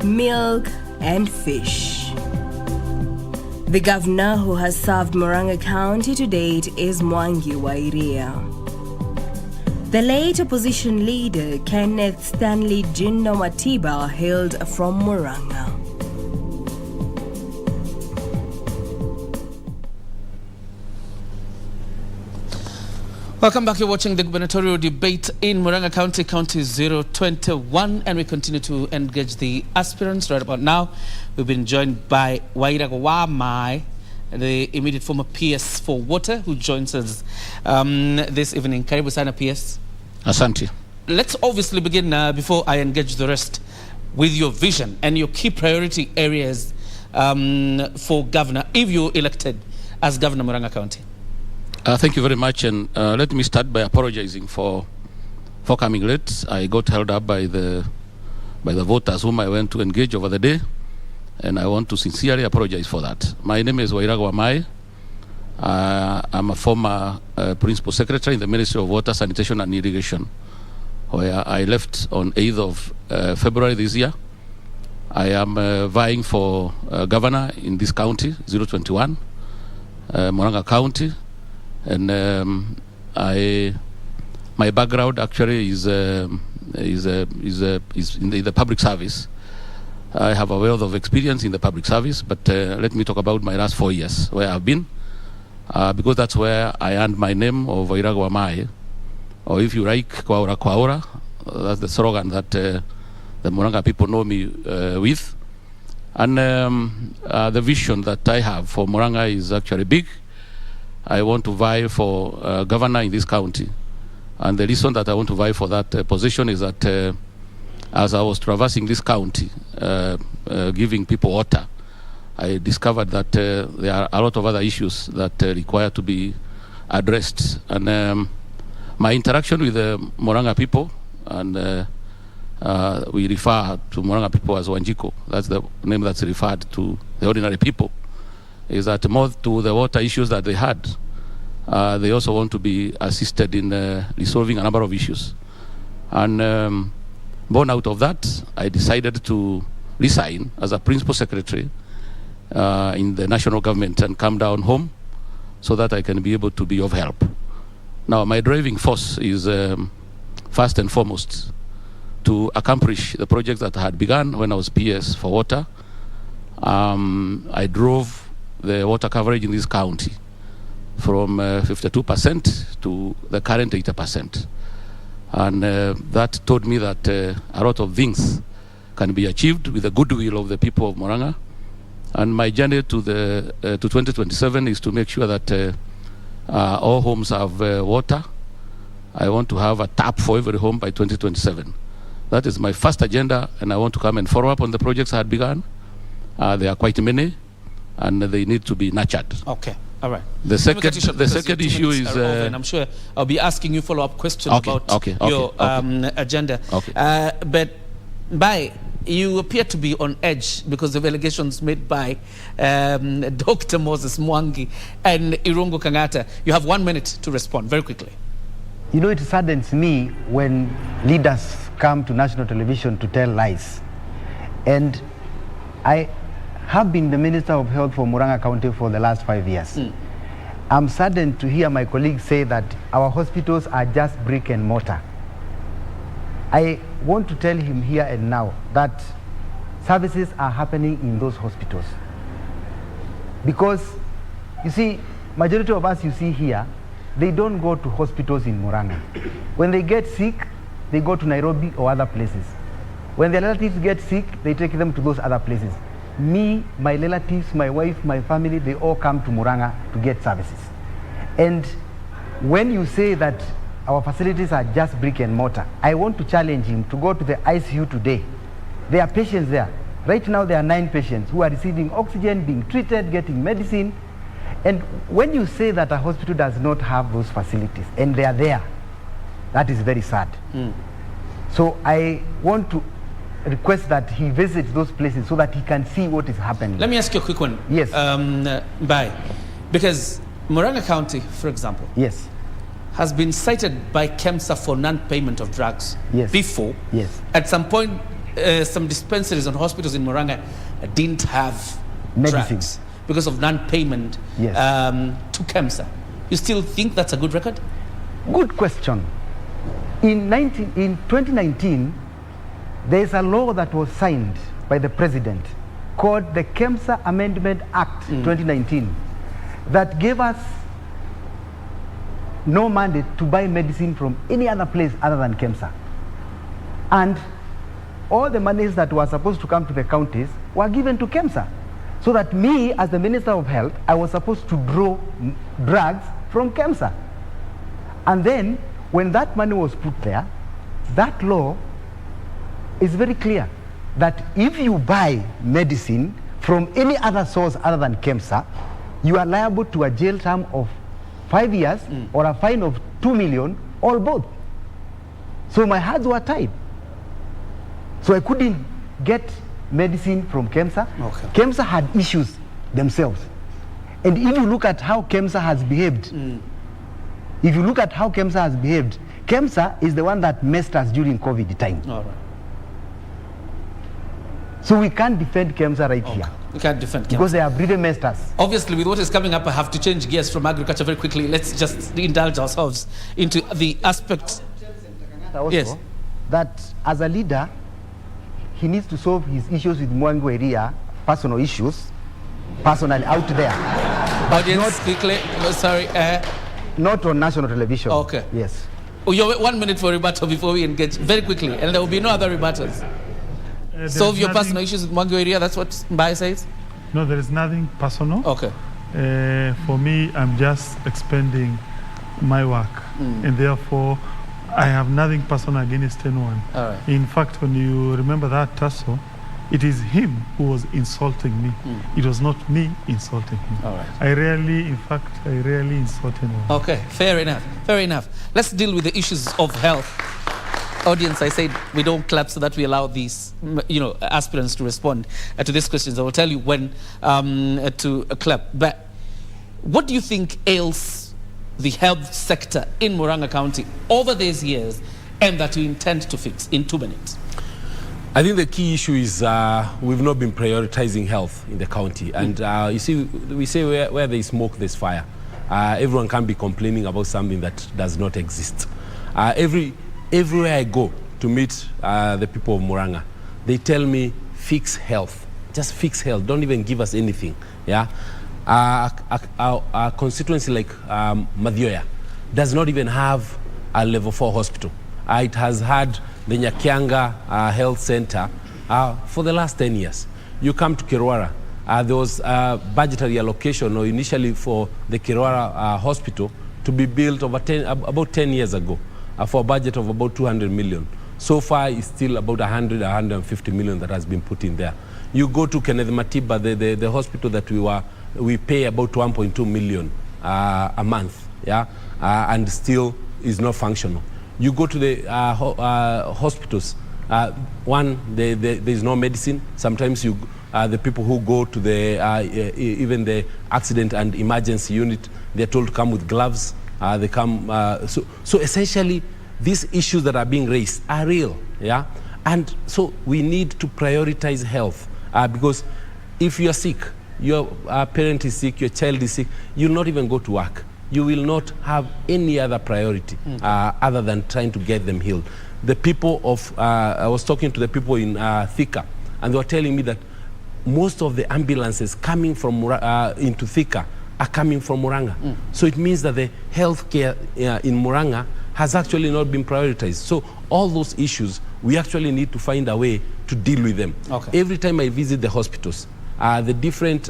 milk, and fish. The governor who has served Murang'a County to date is Mwangi Wairia. The late opposition leader Kenneth Stanley Jindo Matiba hailed from Murang'a. Welcome back. You're watching the gubernatorial debate in Murang'a County, County 021, and we continue to engage the aspirants. Right about now, we've been joined by Waira Wamai, the immediate former PS for Water, who joins us this evening. Karibu sana PS. Asante. Let's obviously begin, before I engage the rest, with your vision and your key priority areas for governor, if you're elected as governor of Murang'a County. Thank you very much, and let me start by apologizing for coming late. I got held up by the voters whom I went to engage over the day, and I want to sincerely apologize for that. My name is Waira Wamai. I'm a former principal secretary in the Ministry of Water, Sanitation and Irrigation, where I left on 8th of February this year. I am vying for governor in this county, 021, Murang'a County. And my background actually is in the public service. I have a wealth of experience in the public service, but let me talk about my last 4 years where I've been, because that's where I earned my name of Waira Wamai, or if you like, Kwaura Kwaura. That's the slogan that the Murang'a people know me with. And the vision that I have for Murang'a is actually big. I want to vie for governor in this county. And the reason that I want to vie for that position is that as I was traversing this county, giving people water, I discovered that there are a lot of other issues that require to be addressed. And My interaction with the Muranga people, and we refer to Muranga people as Wanjiko, that's the name that's referred to the ordinary people, is that more to the water issues that they had, they also want to be assisted in resolving a number of issues. And born out of that, I decided to resign as a principal secretary in the national government and come down home so that I can be able to be of help. Now, my driving force is first and foremost to accomplish the projects that I had begun when I was PS for water. I drove the water coverage in this county from 52% to the current 80%. And that told me that a lot of things can be achieved with the goodwill of the people of Muranga. And my journey to 2027 is to make sure that all homes have water. I want to have a tap for every home by 2027. That is my first agenda, and I want to come and follow up on the projects I had begun. There are quite many, and they need to be nurtured. Okay, all right. The second issue is... and I'm sure I'll be asking you follow-up questions about your agenda. Okay. But Bai, you appear to be on edge because of allegations made by Dr. Moses Mwangi and Irungu Kangata. You have 1 minute to respond, very quickly. You know, it saddens me when leaders come to national television to tell lies. And I have been the Minister of Health for Muranga County for the last 5 years. I'm saddened to hear my colleagues say that our hospitals are just brick and mortar. I want to tell him here and now that services are happening in those hospitals. Because, you see, majority of us you see here, they don't go to hospitals in Muranga. When they get sick, they go to Nairobi or other places. When their relatives get sick, they take them to those other places. Me, my relatives, my wife, my family, they all come to Muranga to get services. And when you say that our facilities are just brick and mortar, I want to challenge him to go to the ICU today. There are patients there. Right now there are 9 patients who are receiving oxygen, being treated, getting medicine. And when you say that a hospital does not have those facilities and they are there, that is very sad. So I want to request that he visits those places so that he can see what is happening. Let me ask you a quick one. Yes. Bai, because Muranga County, for example, yes, has been cited by KEMSA for non-payment of drugs before. Yes. At some point, some dispensaries and hospitals in Muranga didn't have drugs because of non-payment to KEMSA. You still think that's a good record? Good question. In 2019, there is a law that was signed by the president called the KEMSA Amendment Act 2019 that gave us no mandate to buy medicine from any other place other than KEMSA. And all the monies that were supposed to come to the counties were given to KEMSA. So that me, as the Minister of Health, I was supposed to draw drugs from KEMSA. And then, when that money was put there, that law is very clear that if you buy medicine from any other source other than KEMSA, you are liable to a jail term of 5 years or a fine of 2 million or both. So my hands were tied. So I couldn't get medicine from KEMSA. KEMSA had issues themselves. And if you look at how KEMSA has behaved, KEMSA is the one that messed us during COVID time. All right. So we can't defend KEMSA right here. We can't defend KEMSA. Because they have really messed us. Obviously, with what is coming up, I have to change gears from agriculture very quickly. Let's just indulge ourselves into the aspect. Also, that as a leader, he needs to solve his issues with Mwangi area, personal issues, personally out there. Audience, quickly, sorry. Not on national television. Okay. Yes. Oh, you have 1 minute for rebuttal before we engage, very quickly, and there will be no other rebuttals. Solve your personal issues with Mwangi area, that's what Mbai says? No, there is nothing personal. Okay. For me, I'm just expanding my work, and therefore, I have nothing personal against anyone. All right. In fact, when you remember that tussle, it is him who was insulting me. It was not me insulting him. All right. I rarely insult anyone. Okay, fair enough. Fair enough. Let's deal with the issues of health. Audience, I said we don't clap so that we allow these, aspirants to respond to these questions. I will tell you when to clap. But what do you think ails the health sector in Muranga County over these years and that you intend to fix in 2 minutes? I think the key issue is we've not been prioritizing health in the county. And you see, we say where there is smoke, there's fire. Everyone can be complaining about something that does not exist. Everywhere I go to meet the people of Muranga, they tell me, fix health. Just fix health. Don't even give us anything. Yeah. A constituency like Madhyoya does not even have a level 4 hospital. It has had the Nyakyanga Health Center for the last 10 years. You come to Kirwara, there was budgetary allocation initially for the Kirwara Hospital to be built about 10 years ago for a budget of about 200 million. So far, it's still about 150 million that has been put in there. You go to Kenneth Matiba, the hospital that we pay about 1.2 million a month, yeah, and still is not functional. You go to the hospitals. There is no medicine. Sometimes the people who go to even the accident and emergency unit, they're told to come with gloves. They come. So essentially, these issues that are being raised are real, yeah. And so we need to prioritize health because if you are sick, your parent is sick, your child is sick, you'll not even go to work. You will not have any other priority other than trying to get them healed. The people I was talking to the people in Thika, and they were telling me that most of the ambulances coming from into Thika are coming from Muranga. So it means that the healthcare in Muranga has actually not been prioritized. So all those issues, we actually need to find a way to deal with them. Okay. Every time I visit the hospitals, the different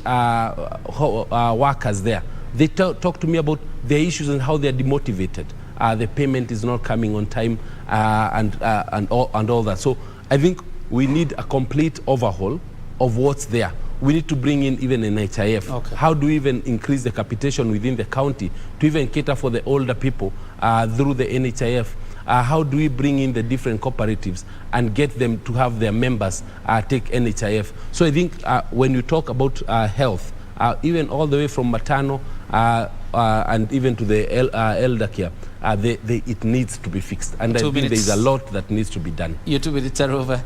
workers there, they talk to me about their issues and how they're demotivated. The payment is not coming on time and all that. So I think we need a complete overhaul of what's there. We need to bring in even an HIF. Okay. How do we even increase the capitation within the county to even cater for the older people through the NHIF? How do we bring in the different cooperatives and get them to have their members take NHIF? So I think when you talk about health, even all the way from maternal and even to the elder care, it needs to be fixed. And I think there is a lot that needs to be done. Your 2 minutes are over.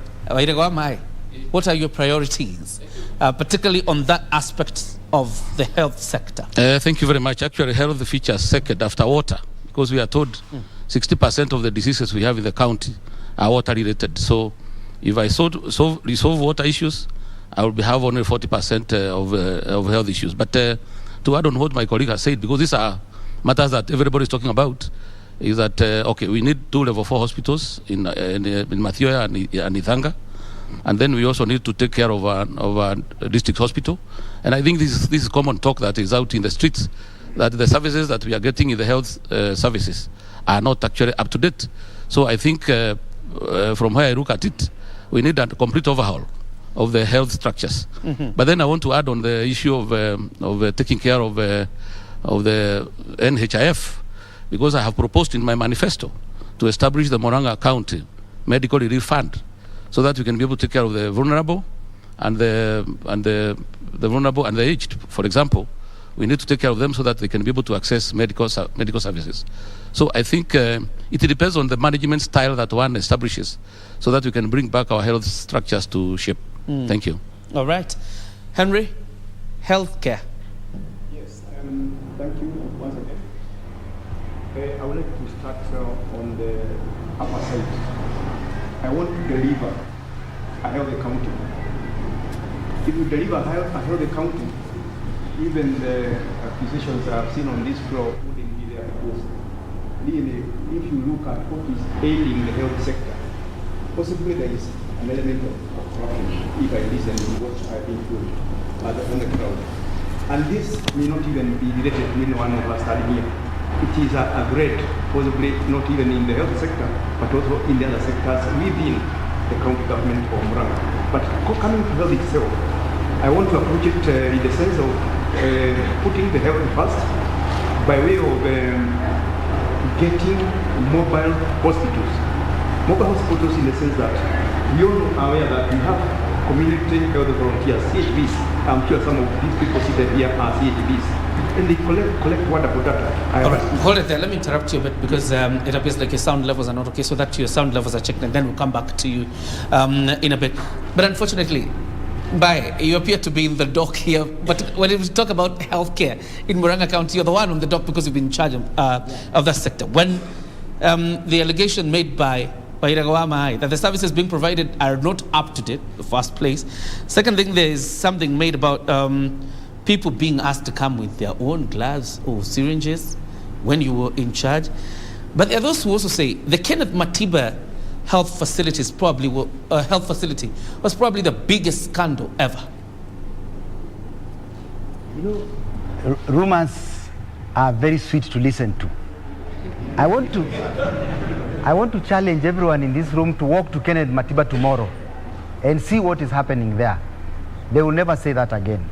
What are your priorities, particularly on that aspect of the health sector? Thank you very much. Actually, health features second after water, because we are told 60% of the diseases we have in the county are water related. So if I resolve water issues, I will have only 40% of health issues. But to add on what my colleague has said, because these are matters that everybody is talking about, is that, okay, we need 2 level 4 hospitals in Madhyoya and Ithanga. And then we also need to take care of a district hospital. And I think this is common talk that is out in the streets, that the services that we are getting in the health services are not actually up to date. So I think from where I look at it, we need a complete overhaul of the health structures. But then I want to add on the issue of taking care of the NHIF, because I have proposed in my manifesto to establish the Murang'a County Medical Relief Fund, so that we can be able to take care of the vulnerable and the vulnerable and the aged. For example, we need to take care of them so that they can be able to access medical services. So I think it depends on the management style that one establishes, so that we can bring back our health structures to shape. Thank you. All right, Henry, healthcare. Yes, thank you once again. I would like to start on the upper side. I want to deliver a healthy county. If you deliver a healthy county, even the accusations I've seen on this floor wouldn't be there, because really, if you look at what is ailing the health sector, possibly there is an element of corruption, if I listen to what I've been told on the ground. And this may not even be related to any one of us standing here. It is a grade, possibly not even in the health sector, but also in the other sectors within the county government of Muranga. But coming to health itself, I want to approach it in the sense of putting the health first by way of getting mobile hospitals. Mobile hospitals in the sense that we all are aware that we have community health volunteers, CHVs. I'm sure some of these people seated here are CHVs. And they collect wonderful data. All right, hold it there. Let me interrupt you a bit because it appears like your sound levels are not okay, so that your sound levels are checked, and then we'll come back to you in a bit. But unfortunately, you appear to be in the dock here, but when we talk about healthcare in Muranga County, you're the one on the dock because you've been in charge of that sector. When the allegation made by Iragawamai that the services being provided are not up to date, the first place. Second thing, there is something made about people being asked to come with their own gloves or syringes when you were in charge. But there are those who also say the Kenneth Matiba health facility was probably the biggest scandal ever. You know, rumors are very sweet to listen to. I want to challenge everyone in this room to walk to Kenneth Matiba tomorrow and see what is happening there. They will never say that again.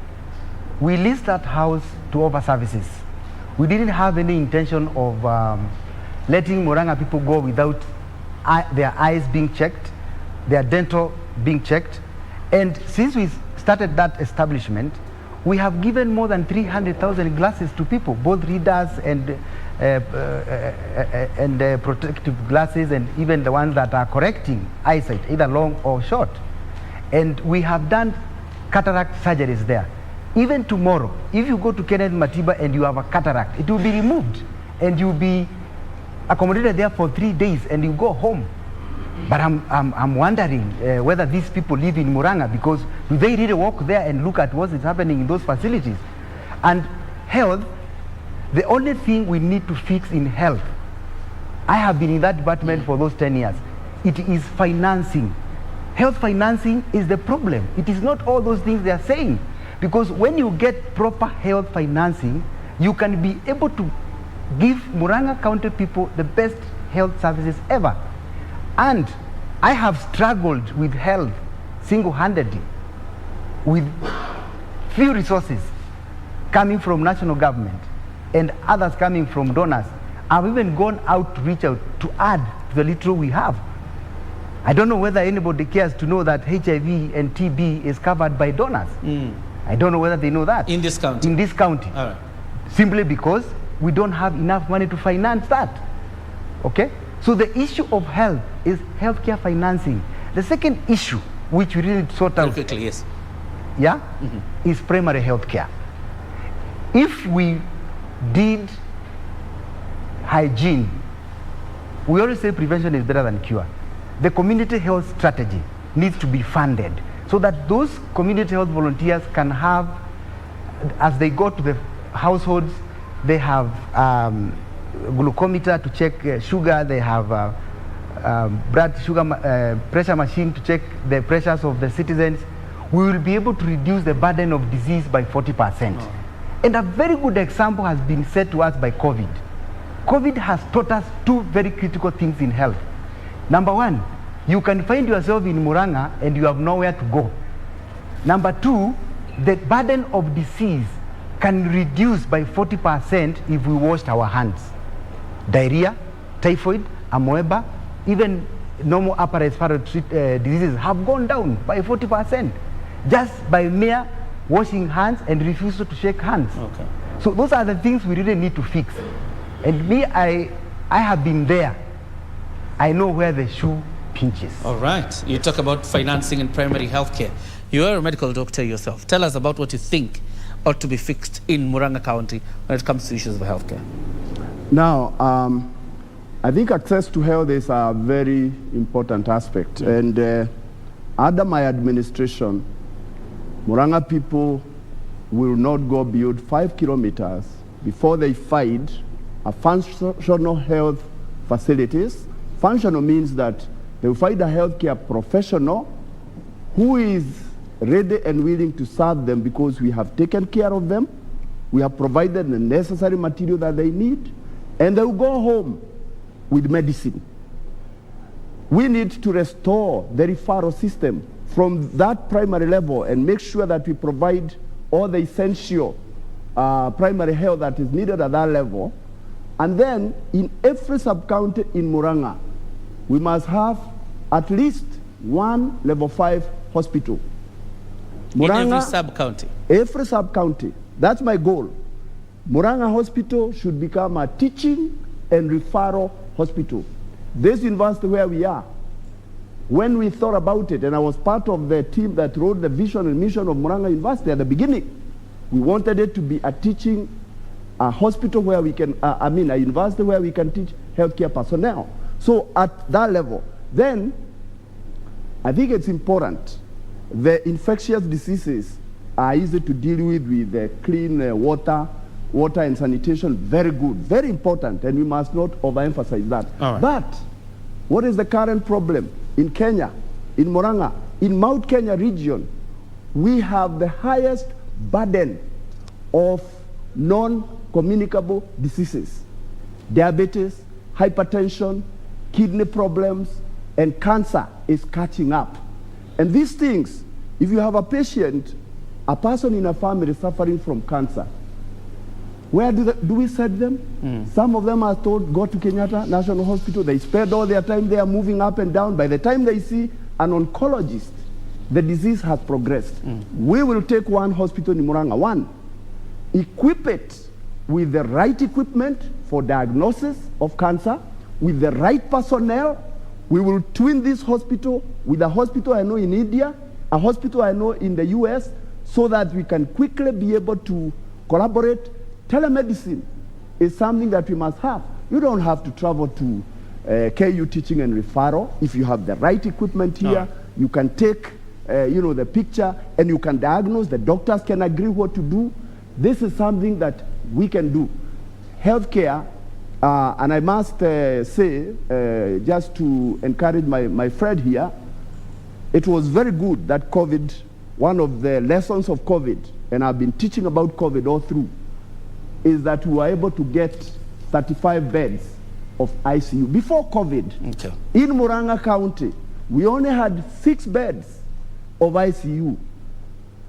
We leased that house to Over Services. We didn't have any intention of letting Muranga people go without their eyes being checked, their dental being checked. And since we started that establishment, we have given more than 300,000 glasses to people, both readers and protective glasses, and even the ones that are correcting eyesight, either long or short. And we have done cataract surgeries there. Even tomorrow, if you go to Kenneth Matiba and you have a cataract, it will be removed and you'll be accommodated there for 3 days and you go home. But I'm wondering whether these people live in Muranga, because do they really walk there and look at what is happening in those facilities? And health, the only thing we need to fix in health, I have been in that department for those 10 years, it is financing. Health financing is the problem. It is not all those things they are saying. Because when you get proper health financing, you can be able to give Muranga County people the best health services ever. And I have struggled with health single-handedly, with few resources coming from national government and others coming from donors. I've even gone out to reach out to add to the little we have. I don't know whether anybody cares to know that HIV and TB is covered by donors. I don't know whether they know that. In this county? In this county. All right. Simply because we don't have enough money to finance that. Okay? So the issue of health is healthcare financing. The second issue, which we really sort out, quickly, yes, yeah, is primary healthcare. If we did hygiene, we always say prevention is better than cure. The community health strategy needs to be funded so that those community health volunteers can have, as they go to the households, they have glucometer to check sugar, they have blood sugar pressure machine to check the pressures of the citizens. We will be able to reduce the burden of disease by 40%. And a very good example has been said to us by COVID. COVID has taught us two very critical things in health. Number one, you can find yourself in Muranga and you have nowhere to go. Number two, the burden of disease can reduce by 40% if we washed our hands. Diarrhea, typhoid, amoeba, even normal upper respiratory diseases have gone down by 40% just by mere washing hands and refusal to shake hands. Okay. So those are the things we really need to fix. And me, I have been there. I know where the shoe pinches. All right. You talk about financing in primary healthcare. You are a medical doctor yourself. Tell us about what you think ought to be fixed in Muranga County when it comes to issues of healthcare. Now, I think access to health is a very important aspect. And under my administration, Muranga people will not go beyond 5 kilometers before they find a functional health facilities. Functional means that they will find a healthcare professional who is ready and willing to serve them because we have taken care of them, we have provided the necessary material that they need, and they will go home with medicine. We need to restore the referral system from that primary level and make sure that we provide all the essential primary health that is needed at that level. And then in every sub-county in Muranga, we must have at least one level 5 hospital. Muranga, in every sub-county? Every sub-county. That's my goal. Muranga Hospital should become a teaching and referral hospital. This university where we are, when we thought about it, and I was part of the team that wrote the vision and mission of Muranga University at the beginning, we wanted it to be a teaching hospital where we can, a university where we can teach healthcare personnel. So at that level, then I think it's important. The infectious diseases are easy to deal with clean water and sanitation, very good, very important, and we must not overemphasize that. Right. But what is the current problem in Kenya, in Muranga, in Mount Kenya region? We have the highest burden of non-communicable diseases: diabetes, hypertension, kidney problems, and cancer is catching up. And these things, if you have a patient, a person in a family suffering from cancer, where do we send them? Some of them are told, go to Kenyatta National Hospital. They spend all their time there moving up and down. By the time they see an oncologist, the disease has progressed. We will take one hospital in Muranga, one, equip it with the right equipment for diagnosis of cancer, with the right personnel. We will twin this hospital with a hospital I know in India, a hospital I know in the US, so that we can quickly be able to collaborate. Telemedicine is something that we must have. You don't have to travel to KU teaching and referral. If you have the right equipment here, you can take the picture and you can diagnose. The doctors can agree what to do. This is something that we can do. Healthcare, and I must say, just to encourage my friend here, it was very good that COVID, one of the lessons of COVID, and I've been teaching about COVID all through, is that we were able to get 35 beds of ICU. Before COVID, in Muranga County, we only had 6 beds of ICU.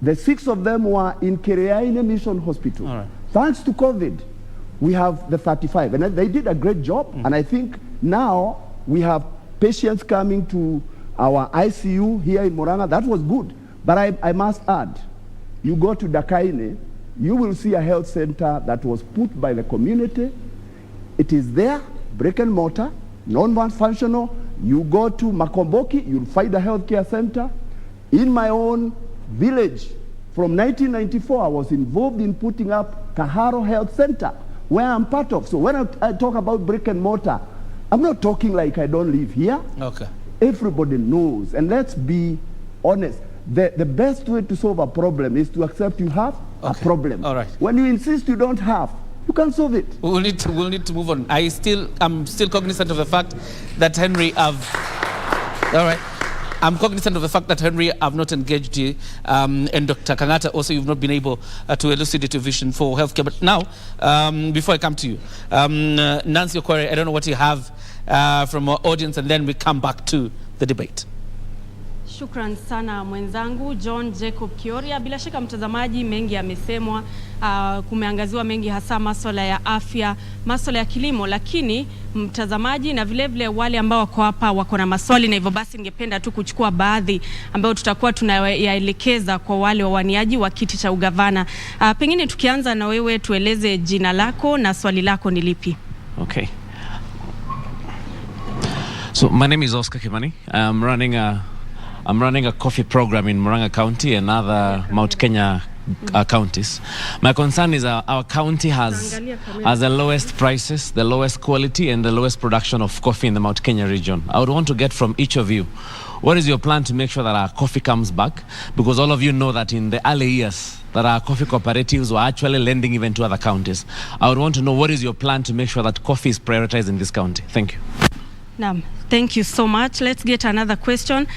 The 6 of them were in Kereaine Mission Hospital. Thanks to COVID, we have the 35. And they did a great job. And I think now we have patients coming to our ICU here in Muranga. That was good. But I must add, you go to Dakaine, you will see a health center that was put by the community. It is there, brick and mortar, non-functional. You go to Makomboki, you'll find a healthcare center. In my own village, from 1994, I was involved in putting up Kaharo Health Center, where I'm part of. So when I talk about brick and mortar, I'm not talking like I don't live here. Everybody knows. And let's be honest. The best way to solve a problem is to accept you have a problem. When you insist you don't have, you can solve it. We'll need to move on. I'm still cognizant of the fact that Henry I'm cognizant of the fact that Henry have not engaged you, and Dr. Kangata also, you've not been able to elucidate your vision for healthcare. But now, before I come to you, Nancy Okware, I don't know what you have from our audience, and then we come back to the debate. Shukran sana mwenzangu John Jacob Kioria. Bila shaka mtazamaji, mengi yamesemwa, kumeangaziwa mengi, hasa masuala ya afya, masuala ya kilimo, lakini mtazamaji na vile vile wale ambao wako hapa wako na maswali, na hivyo basi ningependa tu kuchukua baadhi ambayo tutakuwa tunayaelekeza kwa wale wawaniaji wa kiti cha ugavana. Pengine tukianza na wewe, tueleze jina lako na swali lako ni lipi? Okay. So my name is Oscar Kimani. I'm running a coffee program in Muranga County and other Mount Kenya counties. My concern is our county has the lowest prices, the lowest quality, and the lowest production of coffee in the Mount Kenya region. I would want to get from each of you, what is your plan to make sure that our coffee comes back? Because all of you know that in the early years, that our coffee cooperatives were actually lending even to other counties. I would want to know what is your plan to make sure that coffee is prioritized in this county. Thank you. Naam, thank you so much. Let's get another question.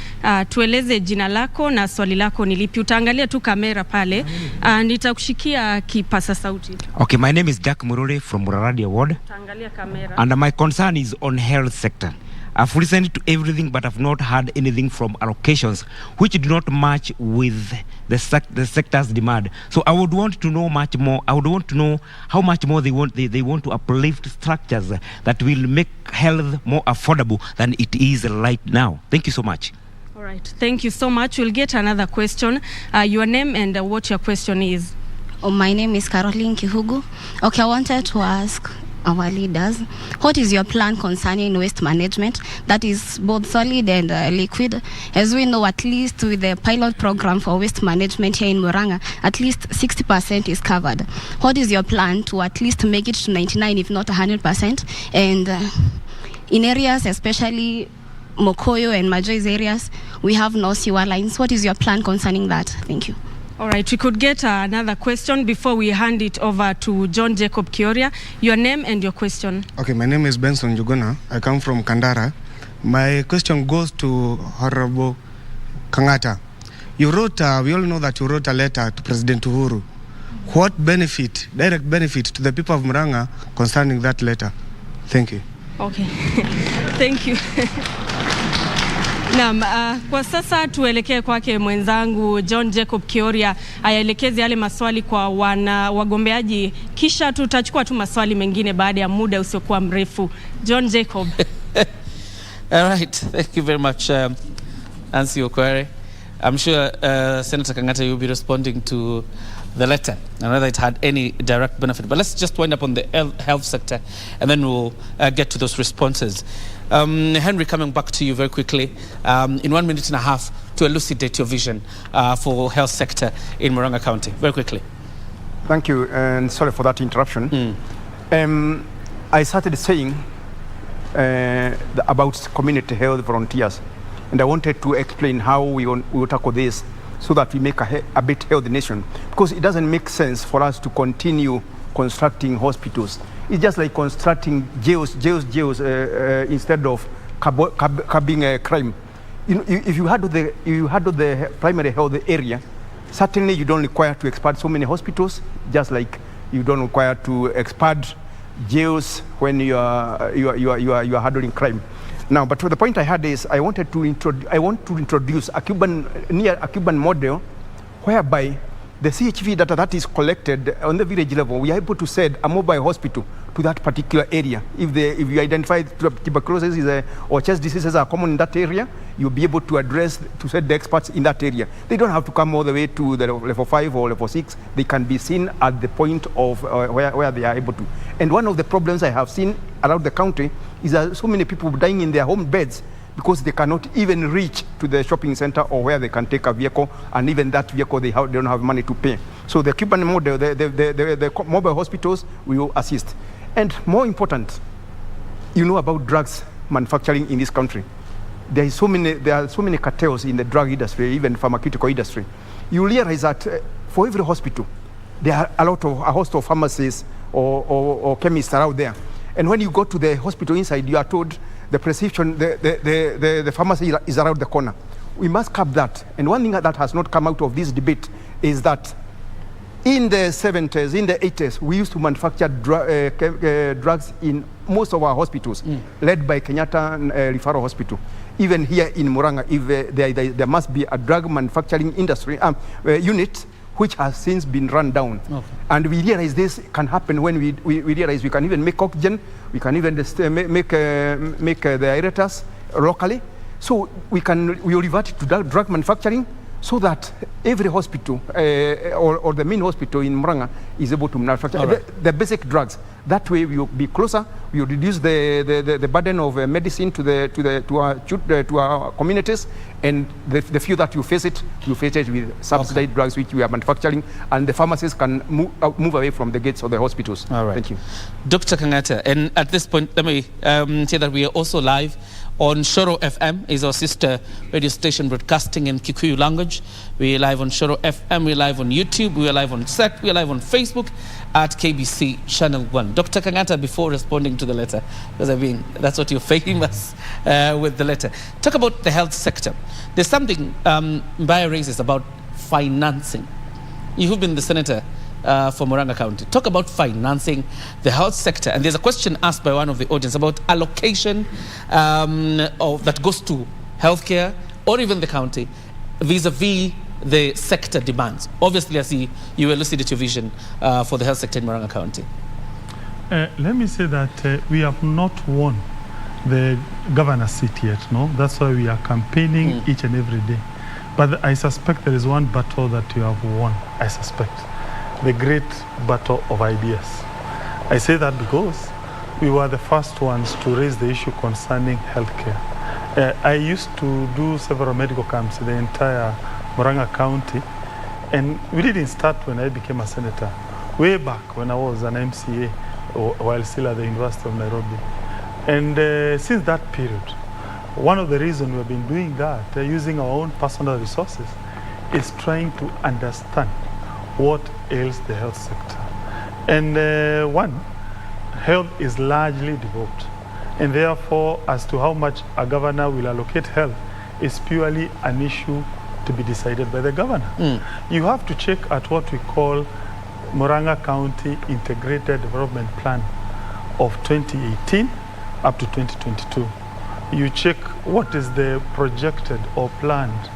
Tueleze jina lako na swali lako ni lipi. Utaangalia tu kamera pale. Nitakushikia kipasa sauti. Okay, my name is Jack Murure from Muraradia Ward. Utaangalia kamera. And my concern is on health sector. I've listened to everything, but I've not heard anything from allocations, which do not match with the sector's demand. So I would want to know much more. I would want to know how much more they want to uplift structures that will make health more affordable than it is right now. Thank you so much. All right. Thank you so much. We'll get another question. Your name and what your question is. My name is Caroline Kihugu. Okay, I wanted to ask our leaders, what is your plan concerning waste management, that is both solid and liquid? As we know, at least with the pilot program for waste management here in Muranga, at least 60% is covered. What is your plan to at least make it to 99, if not 100%? And in areas, especially Mokoyo and Majoi's areas, we have no sewer lines. What is your plan concerning that? Thank you. All right, we could get another question before we hand it over to John Jacob Kioria. Your name and your question. Okay, my name is Benson Juguna. I come from Kandara. My question goes to Honorable Kangata. You wrote, we all know that you wrote a letter to President Uhuru. What benefit, direct benefit to the people of Muranga concerning that letter? Thank you. Okay, thank you. Naam, kwa sasa tuelekee kwake mwenzangu John Jacob Kioria ayaelekeze yale maswali kwa wagombeaji, kisha tutachukua tu maswali mengine baada ya muda usiokuwa mrefu. John Jacob. All right, thank you very much, Nancy Okwere. I'm sure Senator Kangata, you'll be responding to the letter and whether it had any direct benefit. But let's just wind up on the health sector and then we'll get to those responses. Henry, coming back to you very quickly, in 1 minute and a half, to elucidate your vision for health sector in Muranga County. Very quickly. Thank you, and sorry for that interruption. I started saying about community health volunteers, and I wanted to explain how we will tackle this so that we make a bit healthy nation, because it doesn't make sense for us to continue constructing hospitals. It's just like constructing jails instead of curbing crime. If you handle the primary health area, certainly you don't require to expand so many hospitals, just like you don't require to expand jails when you are handling crime. Now, but the point I had is I want to introduce a Cuban model whereby the CHV data that is collected on the village level, we are able to send a mobile hospital to that particular area. If you identify tuberculosis or chest diseases are common in that area, you'll be able to send the experts in that area. They don't have to come all the way to the level 5 or level 6. They can be seen at the point of where they are able to. And one of the problems I have seen around the country is that so many people dying in their home beds because they cannot even reach to the shopping center or where they can take a vehicle, and even that vehicle they don't have money to pay. So the Cuban model, the mobile hospitals will assist. And more important, you know about drugs manufacturing in this country. There are so many cartels in the drug industry, even pharmaceutical industry. You realize that for every hospital, there are a host of pharmacies or chemists out there. And when you go to the hospital inside, you are told the prescription, the pharmacy is around the corner. We must curb that. And one thing that has not come out of this debate is that in the 70s, in the 80s, we used to manufacture drugs in most of our hospitals, led by Kenyatta Referral Hospital. Even here in Muranga, if there must be a drug manufacturing industry unit, which has since been run down. Okay. And we realize this can happen when we realize we can even make oxygen, we can even make the aerators locally. So we will revert to drug manufacturing so that every hospital or the main hospital in Muranga is able to manufacture the basic drugs. That way we will be closer, we will reduce the burden of medicine to our communities, and the few that you face it with subsidized drugs which we are manufacturing, and the pharmacies can move away from the gates of the hospitals. All right. Thank you. Dr. Kangata, and at this point, let me say that we are also live on Shoro FM, is our sister radio station broadcasting in Kikuyu language. We are live on Shoro FM, we are live on YouTube, we are live on SET, we are live on Facebook at KBC Channel 1. Dr. Kangata, before responding to the letter, because that's what you're famous with the letter. Talk about the health sector. There's something Mbaya raises about financing. You've been the senator for Muranga County. Talk about financing the health sector. And there's a question asked by one of the audience about allocation that goes to healthcare or even the county vis-a-vis the sector demands. Obviously, I see you elucidate your vision for the health sector in Muranga County. Let me say that we have not won the governor's seat yet, no? That's why we are campaigning each and every day. But I suspect there is one battle that you have won, I suspect. The great battle of ideas. I say that because we were the first ones to raise the issue concerning healthcare. I used to do several medical camps in the entire Muranga County, and we didn't start when I became a senator. Way back when I was an MCA, while still at the University of Nairobi. And since that period, one of the reasons we've been doing that, using our own personal resources, is trying to understand what ails the health sector. And one, health is largely devolved. And therefore, as to how much a governor will allocate health is purely an issue to be decided by the governor. You have to check at what we call Murang'a County Integrated Development Plan of 2018 up to 2022. You check what is the projected or planned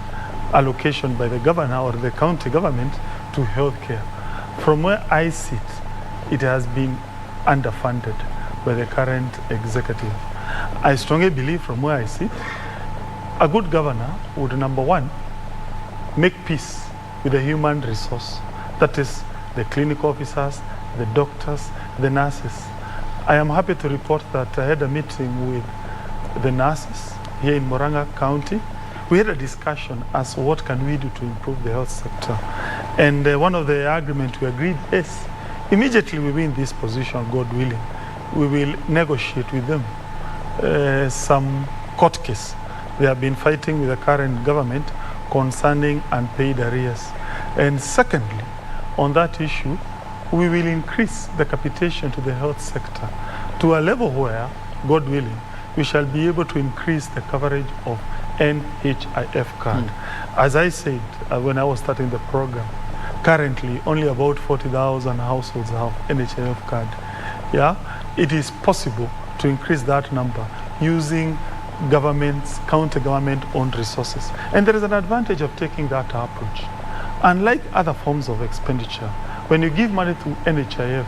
allocation by the governor or the county government to healthcare. From where I sit, it has been underfunded by the current executive. I strongly believe from where I sit, a good governor would, number one, make peace with the human resource. That is the clinical officers, the doctors, the nurses. I am happy to report that I had a meeting with the nurses here in Murang'a County. We had a discussion as what can we do to improve the health sector. And one of the agreements we agreed is immediately we win this position, God willing, we will negotiate with them some court case they have been fighting with the current government concerning unpaid arrears. And secondly, on that issue, we will increase the capitation to the health sector to a level where, God willing, we shall be able to increase the coverage of NHIF card. As I said when I was starting the program, currently only about 40,000 households have NHIF card. Yeah, it is possible to increase that number using government's, county government-owned resources. And there is an advantage of taking that approach. Unlike other forms of expenditure, when you give money to NHIF,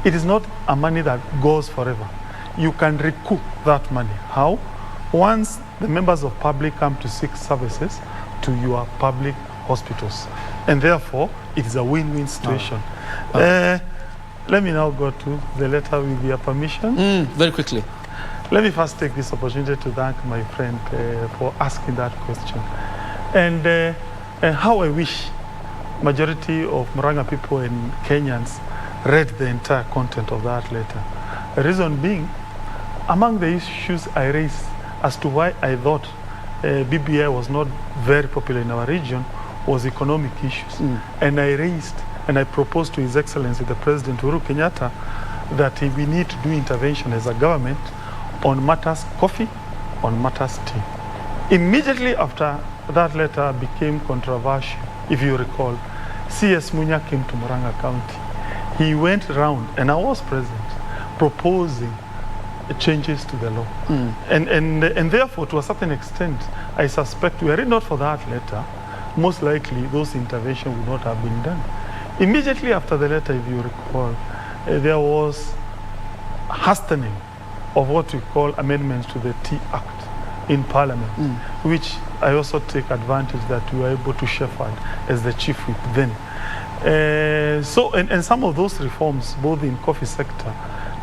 it is not a money that goes forever. You can recoup that money. How? Once the members of public come to seek services to your public hospitals. And therefore, it is a win-win situation. Let me now go to the letter with your permission. Very quickly. Let me first take this opportunity to thank my friend for asking that question. And how I wish majority of Murang'a people and Kenyans read the entire content of that letter. The reason being, among the issues I raised as to why I thought BBI was not very popular in our region was economic issues. And I raised and I proposed to His Excellency the President Uhuru Kenyatta that we need to do intervention as a government on matters coffee, on matters tea. Immediately after that letter became controversial, if you recall, C.S. Munya came to Murang'a County. He went around, and I was present, proposing changes to the law. And therefore, to a certain extent, I suspect, were it not for that letter, most likely those interventions would not have been done. Immediately after the letter, if you recall, there was hastening of what we call amendments to the Tea Act in Parliament, which I also take advantage that we were able to shepherd as the chief whip then. And some of those reforms, both in coffee sector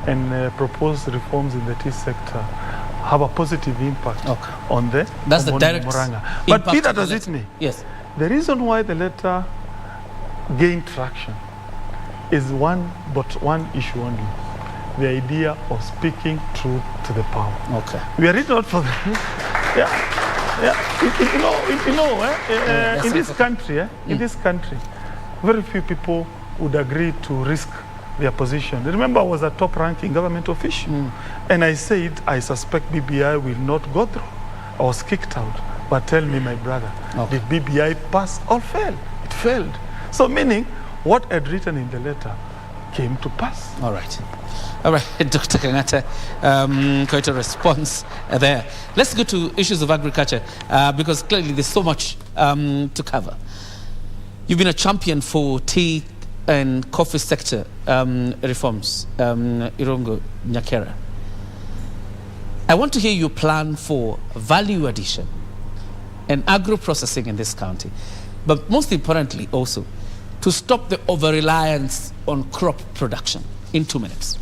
and proposed reforms in the tea sector, have a positive impact on the Murang'a. But be that as it may, yes, the reason why the letter gained traction is one issue only: the idea of speaking truth to the power. We are not for the in this country, in this country, very few people would agree to risk their position. Remember, I was a top-ranking government official, and I said I suspect BBI will not go through. I was kicked out. But tell me, my brother, did BBI pass or fail? It failed. So meaning, what had written in the letter came to pass. All right. All right, Dr. Kangata, quite a response there. Let's go to issues of agriculture because clearly there's so much to cover. You've been a champion for tea and coffee sector reforms, Irungu Nyakera. I want to hear your plan for value addition and agro-processing in this county, but most importantly also, to stop the over-reliance on crop production. In 2 minutes.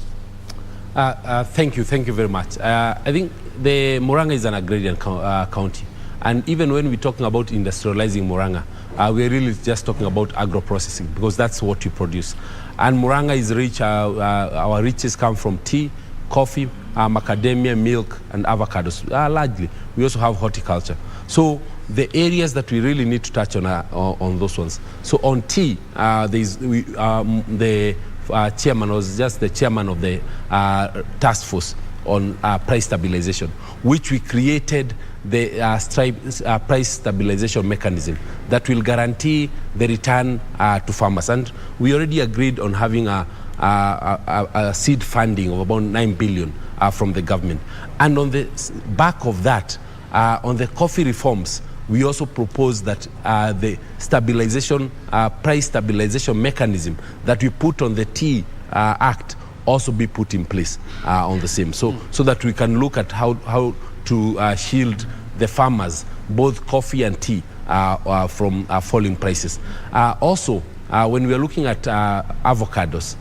Thank you very much. I think the Muranga is an agrarian county, and even when we're talking about industrializing Muranga, we're really just talking about agro-processing because that's what you produce. And Muranga is rich, our riches come from tea, coffee, macadamia, milk, and avocados, largely. We also have horticulture. So the areas that we really need to touch on those ones. So on tea, the chairman was just the chairman of the task force on price stabilization, which we created the price stabilization mechanism that will guarantee the return to farmers. And we already agreed on having a seed funding of about 9 billion from the government. And on the back of that, on the coffee reforms, we also propose that the stabilization, price stabilization mechanism that we put on the Tea Act also be put in place on the same, so that we can look at how to shield the farmers, both coffee and tea, from falling prices. Also, when we are looking at avocados,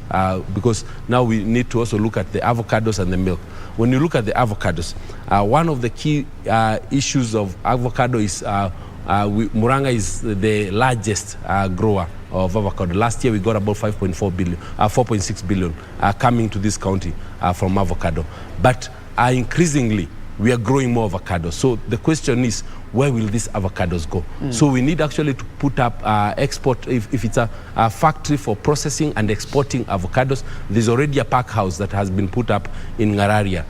because now we need to also look at the avocados and the milk. When you look at the avocados, one of the key issues of avocado is Muranga is the largest grower of avocado. Last year we got about 4.6 billion coming to this county from avocado. But increasingly, we are growing more avocados. So the question is, where will these avocados go? So we need actually to put up export, if it's a factory for processing and exporting avocados, there's already a pack house that has been put up in Ngararia,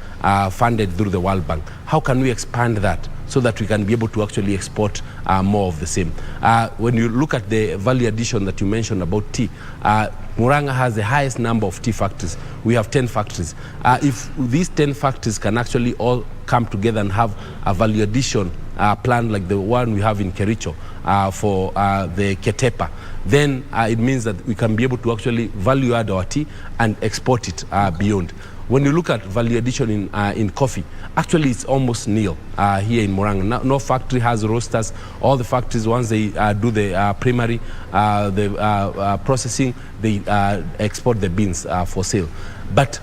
funded through the World Bank. How can we expand that so that we can be able to actually export more of the same? When you look at the value addition that you mentioned about tea, Muranga has the highest number of tea factories. We have 10 factories. If these 10 factories can actually all come together and have a value addition plan like the one we have in Kericho for the Ketepa, then it means that we can be able to actually value add our tea and export it beyond. When you look at value addition in coffee, actually it's almost nil here in Muranga. No factory has roasters. All the factories, once they do the primary, the processing, they export the beans for sale. But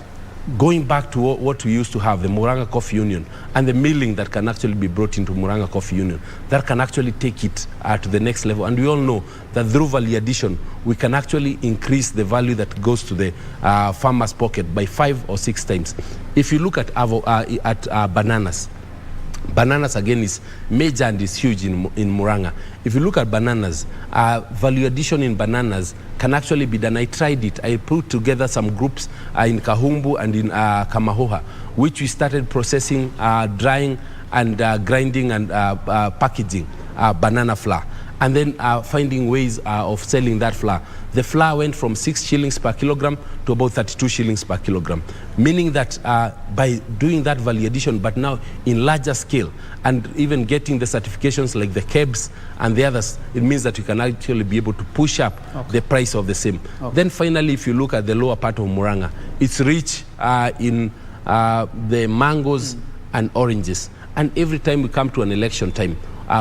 going back to what we used to have, the Muranga Coffee Union, and the milling that can actually be brought into Muranga Coffee Union, that can actually take it to the next level. And we all know that through value addition, we can actually increase the value that goes to the farmer's pocket by 5 or 6 times. If you look at bananas, bananas again is major and is huge in Muranga. If you look at bananas, value addition in bananas can actually be done. I tried it. I put together some groups in Kahumbu and in Kamahoha, which we started processing, drying and grinding and packaging banana flour, and then finding ways of selling that flour. The flour went from 6 shillings per kilogram to about 32 shillings per kilogram, meaning that by doing that value addition, but now in larger scale, and even getting the certifications like the KEBS and the others, it means that you can actually be able to push up the price of the same. Then finally, if you look at the lower part of Muranga, it's rich in the mangoes and oranges. And every time we come to an election time,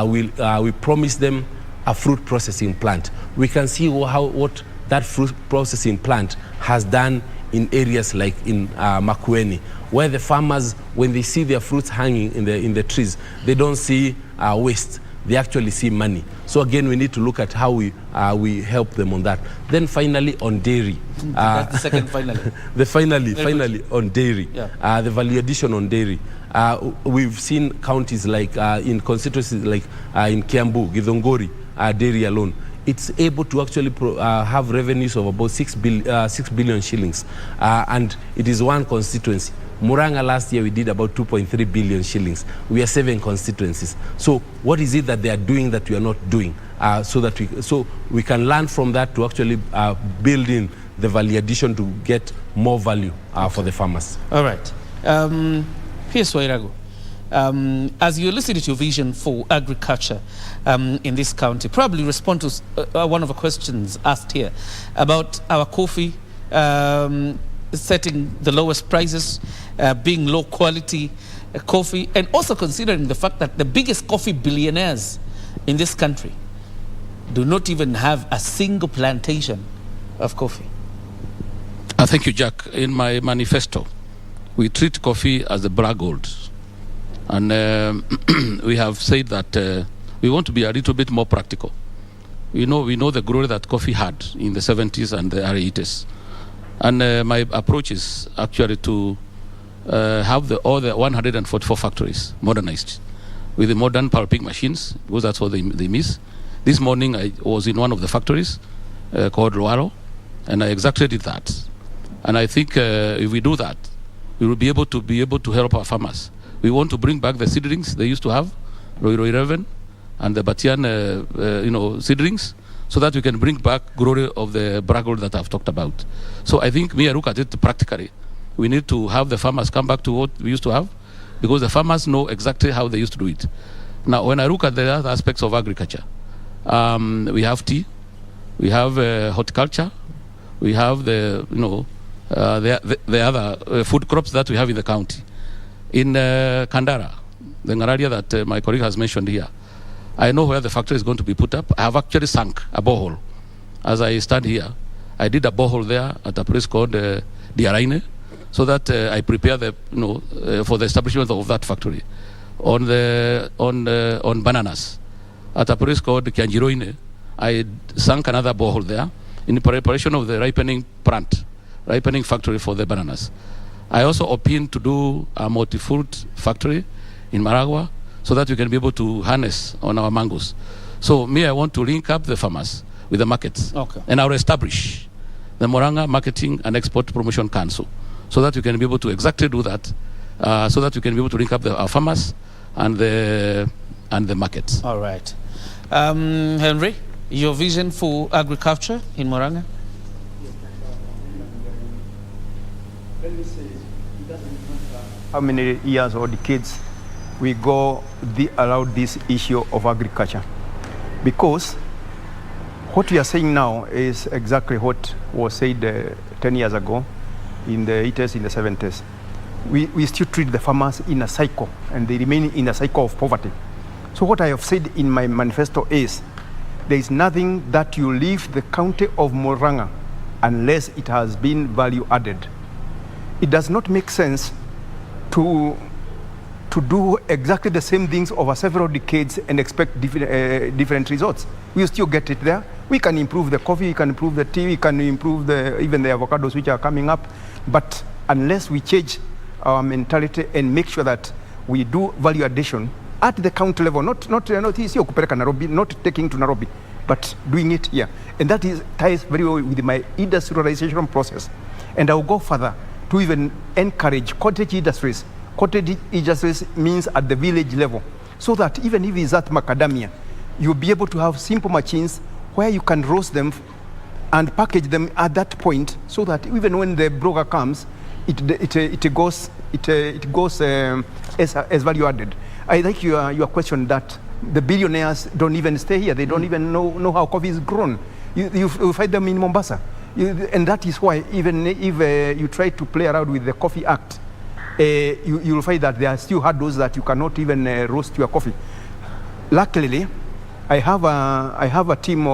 we promise them a fruit processing plant. We can see what that fruit processing plant has done in areas like in Makueni, where the farmers, when they see their fruits hanging in the trees, they don't see waste. They actually see money. So again, we need to look at how we help them on that. Then finally on dairy. That's the second finally. Finally on dairy. Yeah. The value addition on dairy. We've seen counties like in constituencies like in Kiambu, Githongori, dairy alone. It's able to actually have revenues of about 6 billion shillings. And it is one constituency. Muranga last year we did about 2.3 billion shillings. We are 7 constituencies. So what is it that they are doing that we are not doing? so we can learn from that to actually build in the value addition to get more value for the farmers. All right. Here's Wairago. As you elucidate your vision for agriculture in this county, probably respond to one of the questions asked here about our coffee setting the lowest prices, being low quality coffee, and also considering the fact that the biggest coffee billionaires in this country do not even have a single plantation of coffee. Thank you, Jack. In my manifesto, we treat coffee as the black gold. And we have said that we want to be a little bit more practical. We know the glory that coffee had in the 70s and the early 80s. And my approach is actually to have all the 144 factories modernized with the modern pulping machines, because that's what they miss. This morning I was in one of the factories called Loaro, and I exactly did that. And I think if we do that, we will be able to help our farmers. We want to bring back the seedlings they used to have, Roiro 11 and the Batian seedlings, so that we can bring back glory of the braggle that I've talked about. So I think I look at it practically. We need to have the farmers come back to what we used to have, because the farmers know exactly how they used to do it. Now, when I look at the other aspects of agriculture, we have tea, we have horticulture, we have the other food crops that we have in the county. In Kandara, the area that my colleague has mentioned here, I know where the factory is going to be put up. I have actually sunk a borehole. As I stand here, I did a borehole there at a place called Diaraine, so that I prepare for the establishment of that factory. On bananas, at a place called Kianjiroine, I sunk another borehole there in preparation of the ripening factory for the bananas. I also opined to do a multi-fruit factory in Murang'a, so that we can be able to harness on our mangoes. So I want to link up the farmers with the markets. Okay. And I'll establish the Muranga Marketing and Export Promotion Council, so that we can be able to exactly do that, so that we can be able to link up our farmers and the markets. All right. Henry, your vision for agriculture in Muranga? How many years or decades we go around this issue of agriculture? Because what we are saying now is exactly what was said 10 years ago, in the 80s, in the 70s. We still treat the farmers in a cycle, and they remain in a cycle of poverty. So what I have said in my manifesto is, there is nothing that you leave the county of Muranga unless it has been value added. It does not make sense to do exactly the same things over several decades and expect different results. We still get it there. We can improve the coffee, we can improve the tea, we can improve even the avocados which are coming up. But unless we change our mentality and make sure that we do value addition at the county level, not taking to Nairobi, but doing it here. And that ties very well with my industrialization process. And I'll go further to even encourage cottage industries. Cottage industries means at the village level, so that even if it's at macadamia, you'll be able to have simple machines where you can roast them and package them at that point, so that even when the broker comes, it goes as value added. I like your question that the billionaires don't even stay here. They don't even know how coffee is grown. You find them in Mombasa. And that is why even if you try to play around with the Coffee Act, you'll find that there are still hurdles that you cannot even roast your coffee. Luckily, I have a team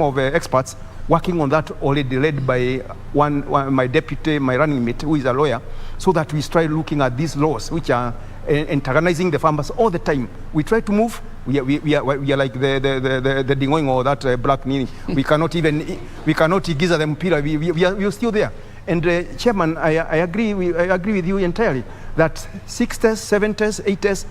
of experts working on that already, led by my deputy, my running mate, who is a lawyer, so that we try looking at these laws which are antagonizing the farmers all the time. We try to move. We are like the dingoing or that black meaning. We cannot giza them pillar. We are still there. And Chairman, I agree with you entirely that 60s, 70s, 80s,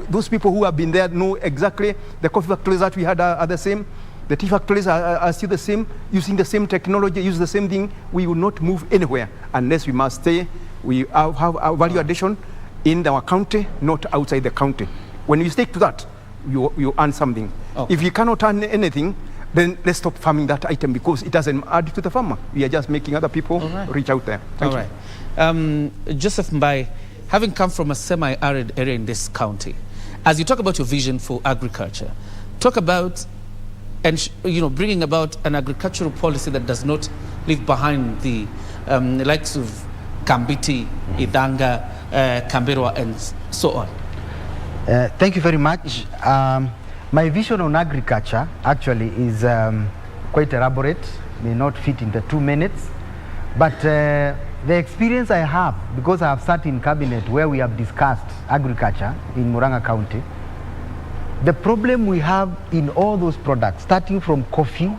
those people who have been there know exactly the coffee factories that we had are the same. The tea factories are still the same, using the same technology, use the same thing. We will not move anywhere unless we must stay. We have our value addition in our county, not outside the county. When we stick to that, you earn something. If you cannot earn anything, then let's stop farming that item because it doesn't add to the farmer. We are just making other people reach out there. Thank you. Joseph Mbai, having come from a semi-arid area in this county, as you talk about your vision for agriculture, talk about bringing about an agricultural policy that does not leave behind the likes of Kambiti, Idanga, Kambirwa, and so on. Thank you very much. My vision on agriculture actually is quite elaborate, may not fit into 2 minutes, but the experience I have, because I have sat in cabinet where we have discussed agriculture in Muranga County, the problem we have in all those products, starting from coffee,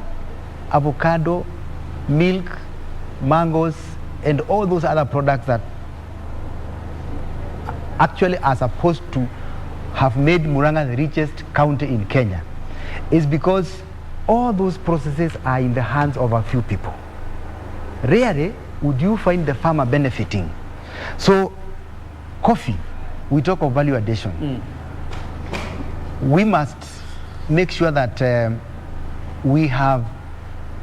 avocado, milk, mangoes, and all those other products that actually are supposed to have made Muranga the richest county in Kenya, is because all those processes are in the hands of a few people. Rarely would you find the farmer benefiting. So coffee, we talk of value addition. We must make sure that we have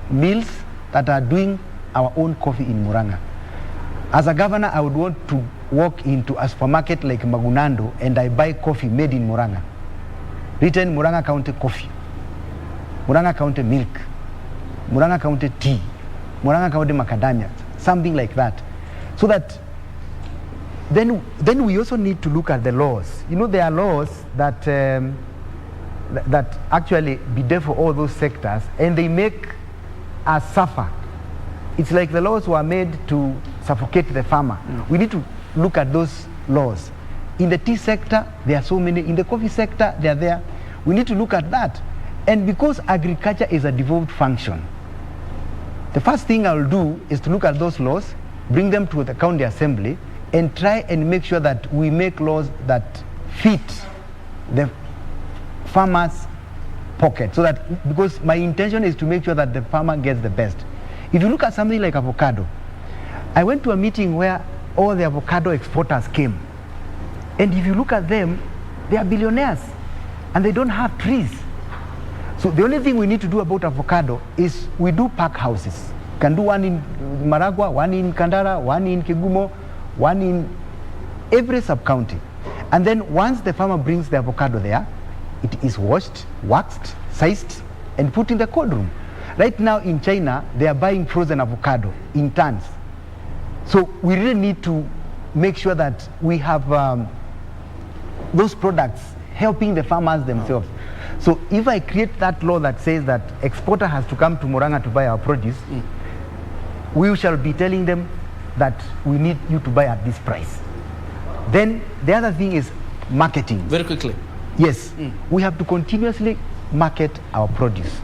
mills that are doing our own coffee in Muranga. As a governor, I would want to walk into a supermarket like Magunando and I buy coffee made in Muranga. Written Muranga County coffee, Muranga County milk, Muranga County tea, Muranga County macadamia, something like that. So that then we also need to look at the laws. You know, there are laws that that actually be there for all those sectors, and they make us suffer. It's like the laws were made to suffocate the farmer. We need to look at those laws. In the tea sector, there are so many. In the coffee sector, they are there. We need to look at that. And because agriculture is a devolved function, the first thing I will do is to look at those laws, bring them to the county assembly, and try and make sure that we make laws that fit the farmer's pocket. So that, because my intention is to make sure that the farmer gets the best. If you look at something like avocado, I went to a meeting where all the avocado exporters came. And if you look at them, they are billionaires and they don't have trees. So the only thing we need to do about avocado is we do pack houses. You can do one in Maragua, one in Kandara, one in Kigumo, one in every sub-county. And then once the farmer brings the avocado there, it is washed, waxed, sized, and put in the cold room. Right now in China, they are buying frozen avocado in tons. So we really need to make sure that we have those products helping the farmers themselves. So if I create that law that says that exporter has to come to Muranga to buy our produce, we shall be telling them that we need you to buy at this price. Then the other thing is marketing. Very quickly. Yes, we have to continuously market our produce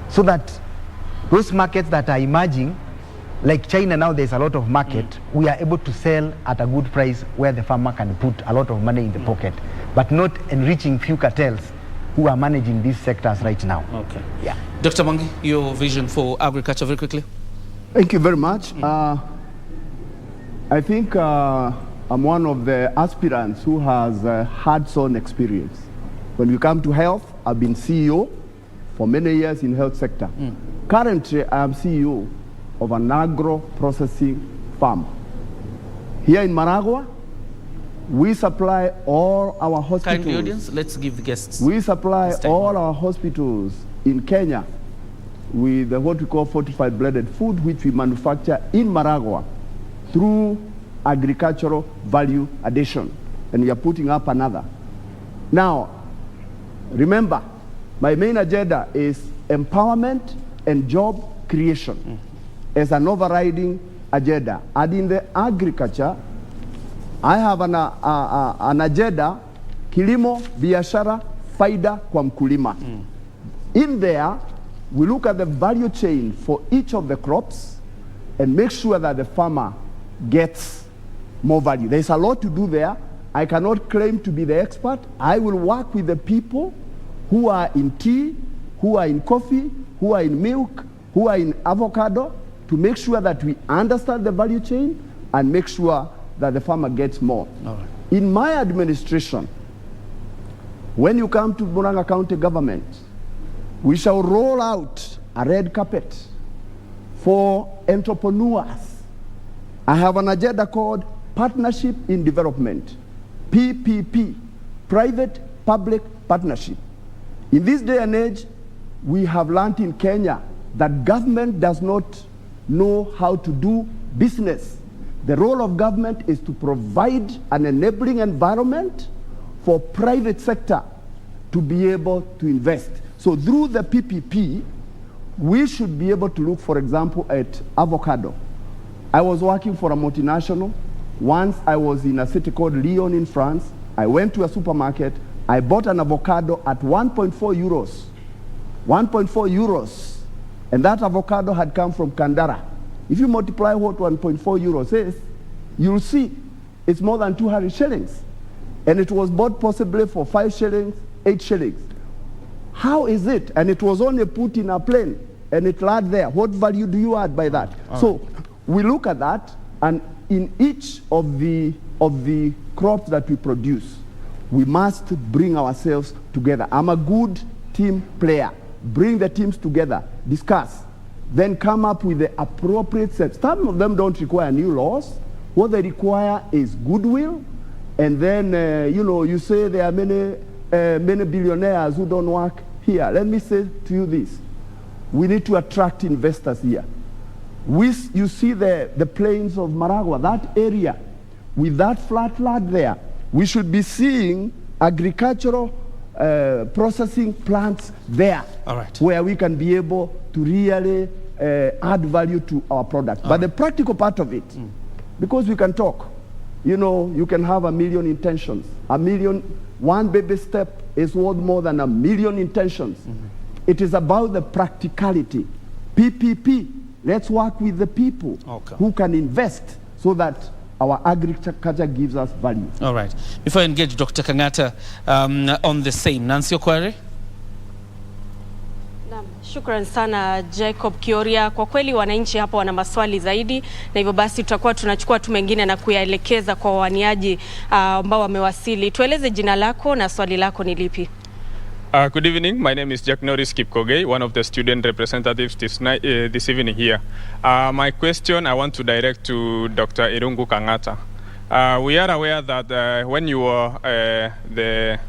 so that those markets that are emerging, like China now, there's a lot of market, we are able to sell at a good price where the farmer can put a lot of money in the pocket, but not enriching few cartels who are managing these sectors right now. Okay. Yeah. Dr. Mwangi, your vision for agriculture very quickly. Thank you very much. I think I'm one of the aspirants who has hands-on experience. When we come to health, I've been CEO for many years in health sector. Currently, I am CEO of an agro-processing farm. Here in Maragua, we supply all our hospitals. Kindly audience, let's give the guests. We supply all our hospitals in Kenya with what we call fortified blended food, which we manufacture in Maragua through agricultural value addition. And we are putting up another. Now, remember, my main agenda is empowerment and job creation as an overriding agenda. And in the agriculture, I have an agenda, kilimo, biashara, faida kwa mkulima. In there, we look at the value chain for each of the crops and make sure that the farmer gets more value. There's a lot to do there. I cannot claim to be the expert. I will work with the people who are in tea, who are in coffee, who are in milk, who are in avocado, to make sure that we understand the value chain and make sure that the farmer gets more. In my administration, When you come to Muranga County government, we shall roll out a red carpet for entrepreneurs. I have an agenda called Partnership in Development, PPP, Private-Public Partnership. In this day and age, we have learned in Kenya that government does not know how to do business. The role of government is to provide an enabling environment for private sector to be able to invest. So through the PPP, we should be able to look, for example, at avocado. I was working for a multinational. Once I was in a city called Lyon in France. I went to a supermarket. I bought an avocado at 1.4 euros. 1.4 euros. And that avocado had come from Kandara. If you multiply what 1.4 euros is, you'll see it's more than 200 shillings. And it was bought possibly for 5 shillings, 8 shillings. How is it? And it was only put in a plane and it lay there. What value do you add by that? So we look at that, and in each of the crops that we produce, we must bring ourselves together. I'm a good team player. Bring the teams together, discuss, then come up with the appropriate steps. Some of them don't require new laws. What they require is goodwill. And then, you say there are many billionaires who don't work here. Let me say to you this. We need to attract investors here. You see the plains of Murang'a, that area, with that flat land there, we should be seeing agricultural processing plants there, where we can be able to really add value to our product. But the practical part of it, because we can talk, you can have a million intentions. One baby step is worth more than a million intentions. It is about the practicality. PPP, let's work with the people who can invest so that our agriculture gives us value. All right. Before I engage Dr. Kang'ata on the same, Nancy Okware. Shukran sana Jacob Kioria. Kwa kweli wananchi hapa wana maswali zaidi, na hivyo basi tutakuwa tunachukua tu mengine na kuyaelekeza kwa waniaji ambao wamewasili. Tueleze jina lako na swali lako ni lipi? Good evening. My name is Jack Norris Kipkogei, one of the student representatives this evening here. My question I want to direct to Dr. Irungu Kang'ata. We are aware that when you were the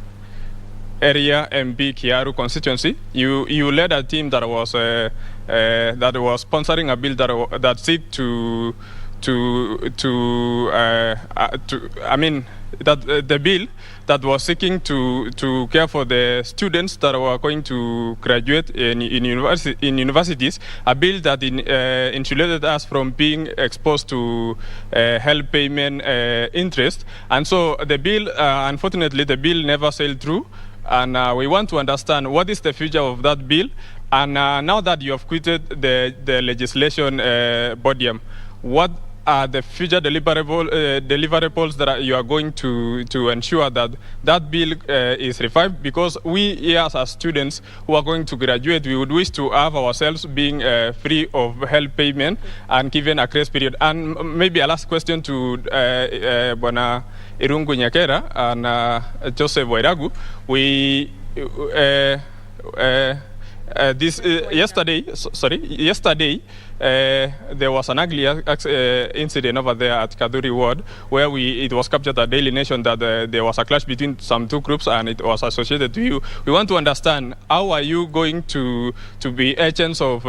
area MB Kiaru constituency, you led a team that was sponsoring a bill that seek the bill that was seeking to care for the students that were going to graduate in universities, a bill that insulated us from being exposed to help payment interest. And so the bill, unfortunately, the bill never sailed through. And we want to understand what is the future of that bill. And now that you have quitted the legislation podium, what are the future deliverables that you are going to ensure that that bill is revived? Because we here as students who are going to graduate, we would wish to have ourselves being free of help payment and given a grace period. And maybe a last question to Bwana Irungu Nyakera and Joseph Wairagu. Yesterday, there was an ugly incident over there at Kaduri Ward where it was captured at Daily Nation that there was a clash between some two groups and it was associated to you. We want to understand, how are you going to be agents of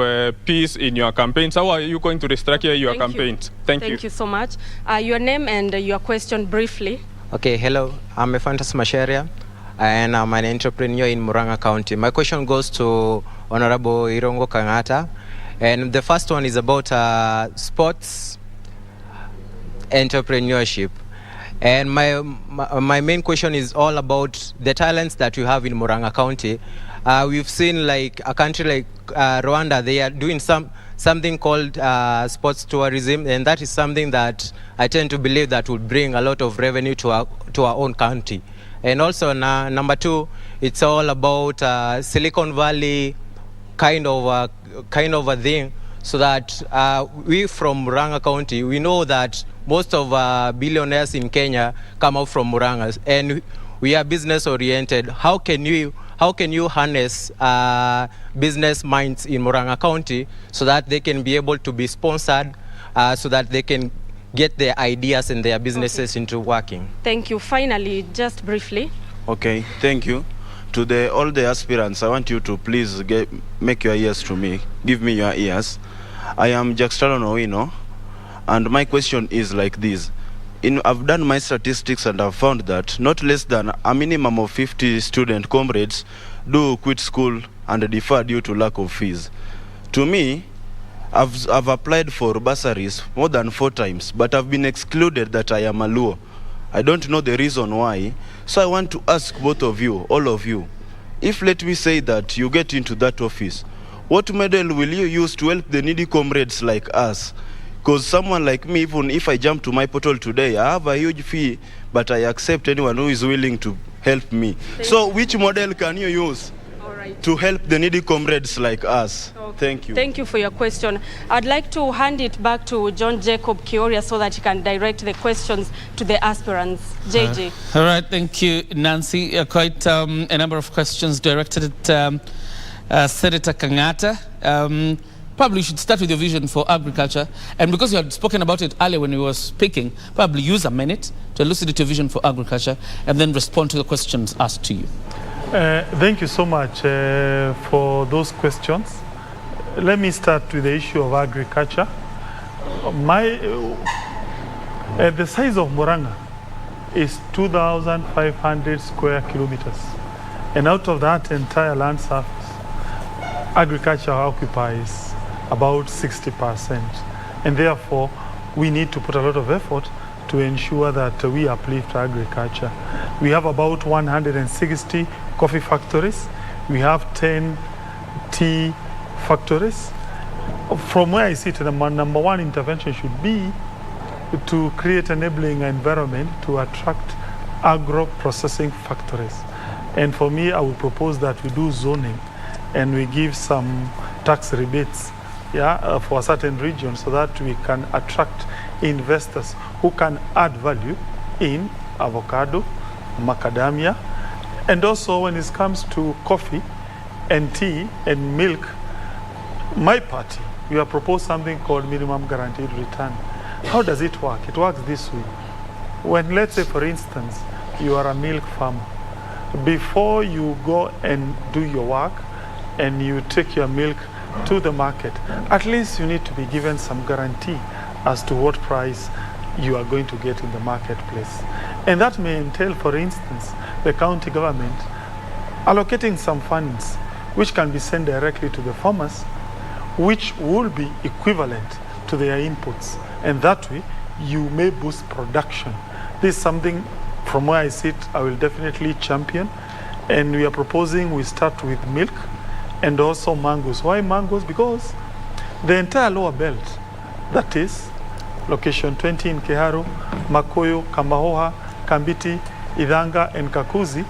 peace in your campaigns? How are you going to restructure your campaigns? Thank you. Thank you so much. Your name and your question briefly. Okay, hello. I'm Ephantus Masheria, and I'm an entrepreneur in Muranga County. My question goes to Honorable Irungu Kang'ata. And the first one is about sports entrepreneurship. And my main question is all about the talents that you have in Muranga County. We've seen like a country like Rwanda, they are doing something called sports tourism, and that is something that I tend to believe that would bring a lot of revenue to our own country. And also number two, it's all about Silicon Valley kind of a thing, so that we from Muranga County, we know that most of billionaires in Kenya come out from Muranga, and we are business oriented. How can you harness business minds in Murang'a County so that they can be able to be sponsored, so that they can get their ideas and their businesses into working? Thank you. Finally, just briefly. Okay, thank you. To all the aspirants, I want you to please make your ears to me. Give me your ears. I am Jackstalo Owino, and my question is like this. I've done my statistics and I've found that not less than a minimum of 50 student comrades do quit school and defer due to lack of fees. To me, I've applied for bursaries more than 4 times, but I've been excluded that I am a Luo. I don't know the reason why. So I want to ask both of you, all of you, if let me say that you get into that office, what model will you use to help the needy comrades like us? Because someone like me, even if I jump to my portal today, I have a huge fee, but I accept anyone who is willing to help me. So which model can you use to help the needy comrades like us? Thank you. Thank you for your question. I'd like to hand it back to John Jacob Kioria so that he can direct the questions to the aspirants. JJ. All right, thank you, Nancy. Quite a number of questions directed at Senator Kangata. Probably you should start with your vision for agriculture. And because you had spoken about it earlier when you were speaking, probably use a minute to elucidate your vision for agriculture and then respond to the questions asked to you. Thank you so much for those questions. Let me start with the issue of agriculture. The size of Murang'a is 2,500 square kilometers. And out of that entire land surface, agriculture occupies about 60%. And therefore, we need to put a lot of effort to ensure that we uplift agriculture. We have about 160 coffee factories. We have 10 tea factories. From where I sit, the number one intervention should be to create an enabling environment to attract agro-processing factories. And for me, I would propose that we do zoning and we give some tax rebates for a certain region so that we can attract investors who can add value in avocado, macadamia, and also when it comes to coffee and tea and milk, my party, we have proposed something called minimum guaranteed return. How does it work? It works this way. When, let's say, for instance, you are a milk farmer, before you go and do your work and you take your milk to the market, at least you need to be given some guarantee as to what price you are going to get in the marketplace. And that may entail, for instance, the county government allocating some funds which can be sent directly to the farmers, which will be equivalent to their inputs. And that way, you may boost production. This is something, from where I sit, I will definitely champion. And we are proposing we start with milk and also mangoes. Why mangoes? Because the entire lower belt, that is location 20 in Kiharu, Makoyo, Kamahoha, Kambiti, Idhanga, and Kakuzi,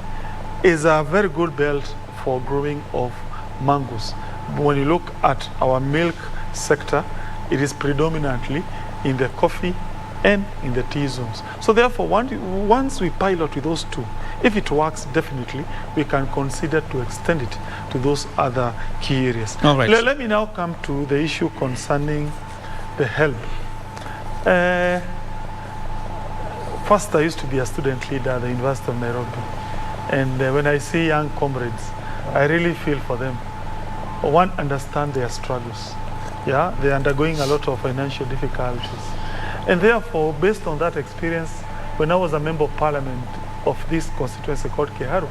is a very good belt for growing of mangoes. When you look at our milk sector, it is predominantly in the coffee and in the tea zones. So therefore, once we pilot with those two, if it works, definitely, we can consider to extend it to those other key areas. All right. Let me now come to the issue concerning the help. First, I used to be a student leader at the University of Nairobi. And when I see young comrades, I really feel for them. One, understand their struggles. Yeah, they're undergoing a lot of financial difficulties. And therefore, based on that experience, when I was a member of parliament of this constituency called Kiharu,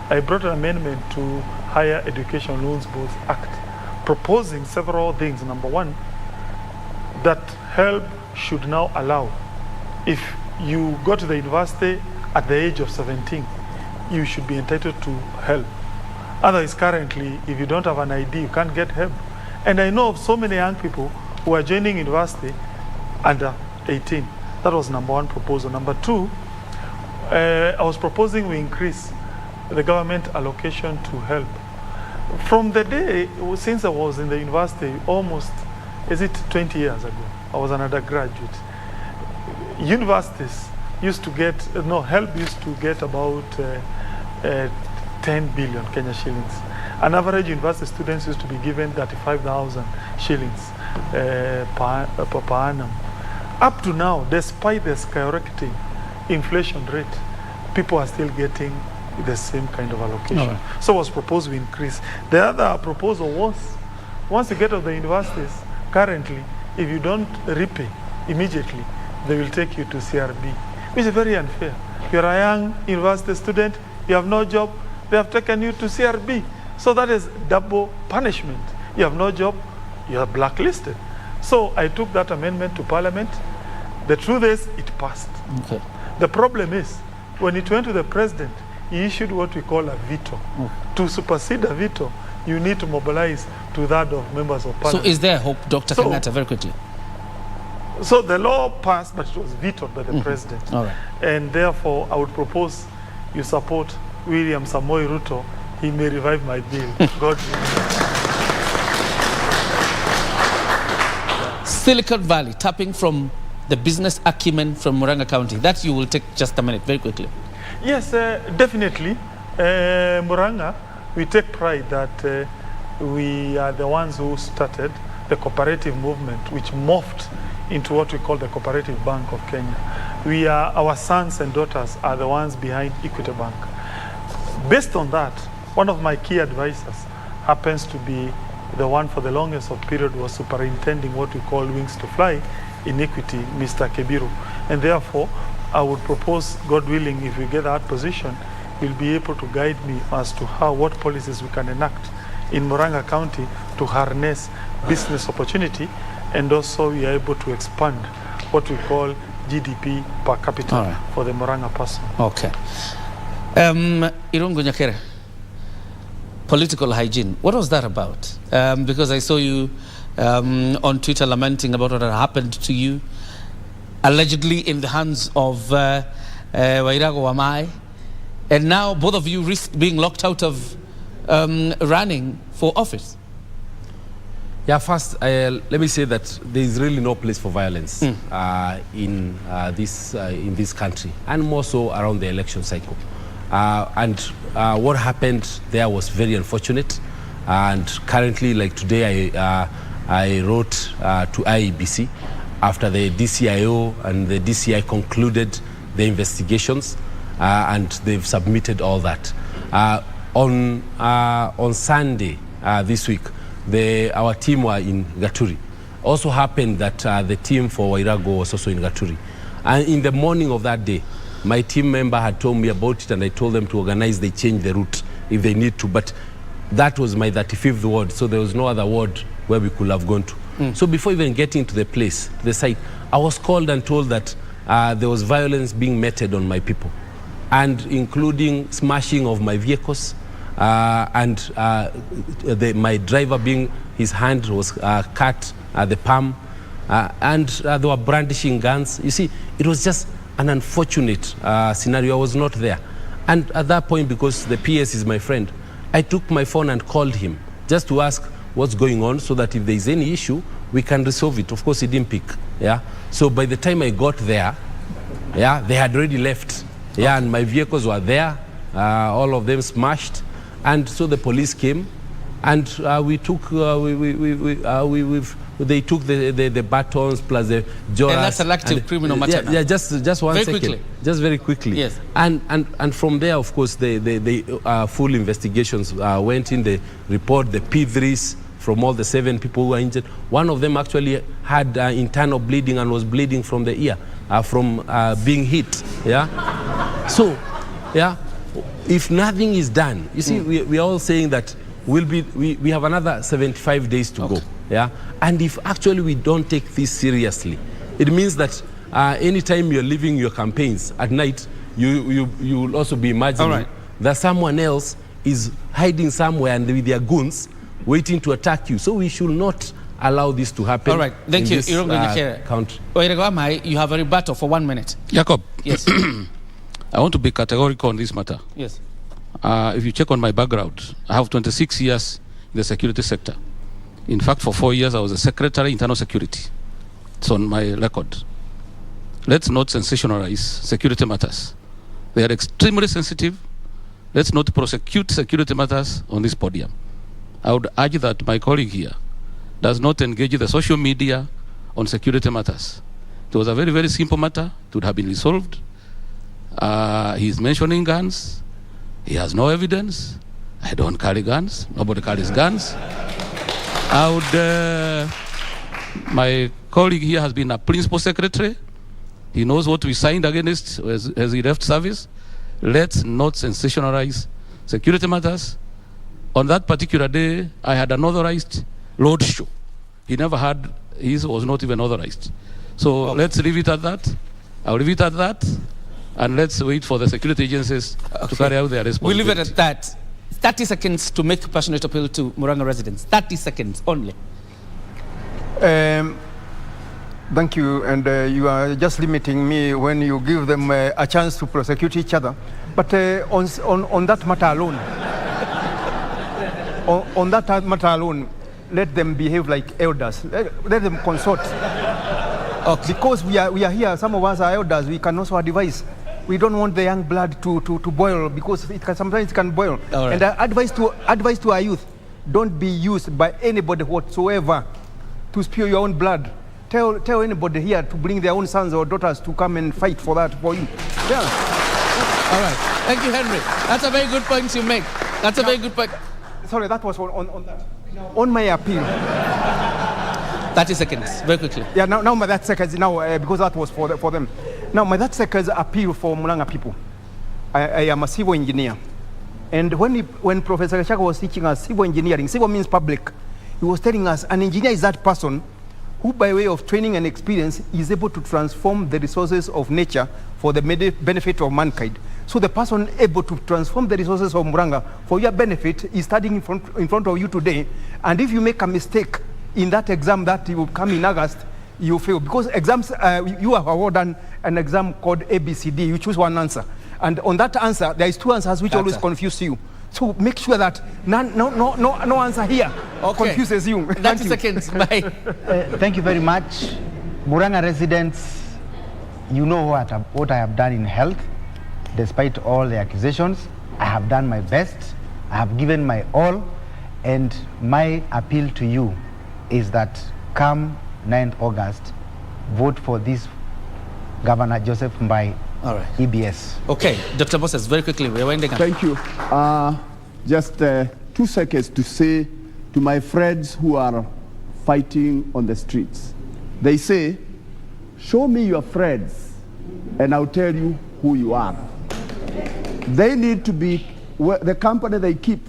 I brought an amendment to Higher Education Loans Board Act, proposing several things. Number one, that help should now allow, if you go to the university at the age of 17, you should be entitled to help. Otherwise, currently, if you don't have an ID, you can't get help. And I know of so many young people who are joining university under 18. That was number one proposal. Number two, I was proposing we increase the government allocation to help. From the day, since I was in the university, almost, 20 years ago, I was an undergraduate. Universities used to get, HELB used to get about 10 billion Kenya shillings. An average university student used to be given 35,000 shillings per annum. Up to now, despite the skyrocketing inflation rate, people are still getting the same kind of allocation. So it was proposed we increase. The other proposal was, once you get to the universities, currently, if you don't repay immediately, they will take you to CRB, which is very unfair. You're a young university student, you have no job, they have taken you to CRB. So that is double punishment. You have no job, you are blacklisted. So I took that amendment to Parliament. The truth is, it passed. Okay. The problem is, when it went to the president, he issued what we call a veto. To supersede a veto, you need to mobilize two-thirds of members of Parliament. So is there hope, Dr. Kenyatta, very quickly? So the law passed, but it was vetoed by the president. All right. And therefore, I would propose you support William Samoei Ruto. He may revive my bill. God willing. Silicon Valley, tapping from the business acumen from Murang'a County. That you will take just a minute, very quickly. Yes, definitely. Murang'a, we take pride that we are the ones who started the cooperative movement, which morphed into what we call the Cooperative Bank of Kenya. Our sons and daughters are the ones behind Equity Bank. Based on that, one of my key advisors happens to be the one for the longest of period was superintending what we call Wings to Fly in Equity, Mr. Kebiru. And therefore, I would propose, God willing, if we get that position, will be able to guide me as to what policies we can enact in Murang'a County to harness business opportunity, and also we are able to expand what we call GDP per capita for the Murang'a person. Okay. Irungu Nyakere, political hygiene. What was that about? Because I saw you on Twitter lamenting about what had happened to you, allegedly in the hands of Wairago Wamai, and now both of you risk being locked out of running for office. Yeah, first, let me say that there is really no place for violence in this country, and more so around the election cycle. What happened there was very unfortunate. And currently, like today, I wrote to IEBC after the DCIO and the DCI concluded the investigations, and they've submitted all that. On Sunday this week, our team were in Gaturi. Also happened that the team for Wairago was also in Gaturi. And in the morning of that day, my team member had told me about it, and I told them to organize, they change the route if they need to. But that was my 35th ward, so there was no other ward where we could have gone to. So before even getting to the place, to the site, I was called and told that there was violence being meted on my people, and including smashing of my vehicles, and my driver his hand was cut at the palm, and they were brandishing guns. You see, it was just an unfortunate scenario. I was not there. And at that point, because the PS is my friend, I took my phone and called him just to ask what's going on, so that if there is any issue, we can resolve it. Of course, he didn't pick. Yeah. So by the time I got there, they had already left. Yeah, and my vehicles were there, all of them smashed. And so the police came, and we took, they took the batons plus the joras. And that's an active criminal matter. Yeah, just one very second. Quickly. Just very quickly. Yes. And from there, of course, the full investigations went in. The report, the P3s from all the 7 people who were injured. One of them actually had internal bleeding and was bleeding from the ear from being hit. Yeah. So, yeah, if nothing is done, you see, we are all saying that we have another 75 days to go. Yeah, and if actually we don't take this seriously, it means that anytime you're leaving your campaigns at night, you will also be imagining that someone else is hiding somewhere and with their goons waiting to attack you. So we should not allow this to happen. All right, thank you. Country. You have a rebuttal for 1 minute. Jacob. Yes. I want to be categorical on this matter. Yes. If you check on my background, I have 26 years in the security sector. In fact, for 4 years, I was a secretary, internal security. It's on my record. let's not sensationalize security matters. They are extremely sensitive. Let's not prosecute security matters on this podium. I would urge that my colleague here does not engage the social media on security matters. It was a very, very simple matter. It would have been resolved. He's mentioning guns. He has no evidence. I don't carry guns. Nobody carries guns. My colleague here has been a principal secretary. He knows what we signed against as he left service. Let's not sensationalize security matters. On that particular day, I had an authorized road show. He never had, his was not even authorized. So let's leave it at that. I'll leave it at that. And let's wait for the security agencies to carry out their responsibility. We'll leave it at that. 30 seconds to make a passionate appeal to Muranga residents. 30 seconds only. Thank you, and you are just limiting me when you give them a chance to prosecute each other. But on that matter alone, on that matter alone, let them behave like elders. Let them consort. Okay. Because we are here, some of us are elders, we can also advise. We don't want the young blood to boil, because sometimes it can boil. Right. And advice to our youth, don't be used by anybody whatsoever to spill your own blood. Tell anybody here to bring their own sons or daughters to come and fight for that for you. Yeah. All right. Thank you, Henry. That's a very good point you make. That's a very good point. Sorry, that was on that. On my appeal. 30 seconds, very quickly. Yeah, now my that seconds, because that was for them. Now my that seconds appeal for Muranga people. I am a civil engineer. And when Professor Chaka was teaching us civil engineering, civil means public, he was telling us an engineer is that person who by way of training and experience is able to transform the resources of nature for the benefit of mankind. So the person able to transform the resources of Muranga for your benefit is standing in front of you today. And if you make a mistake in that exam that will come in August, you fail. Because exams, you have awarded an exam called ABCD. You choose one answer. And on that answer, there is two answers which always confuse you. So make sure that no answer here confuses you. 30 seconds. Bye. Thank you very much. Muranga residents, you know what I have done in health. Despite all the accusations, I have done my best. I have given my all. And my appeal to you is that come 9th August, vote for this Governor Joseph Mbai. All right. EBS. Okay, Dr. Moses, very quickly, we're winding up. Thank you. Just 2 seconds to say to my friends who are fighting on the streets. They say, show me your friends and I'll tell you who you are. They need to be the company they keep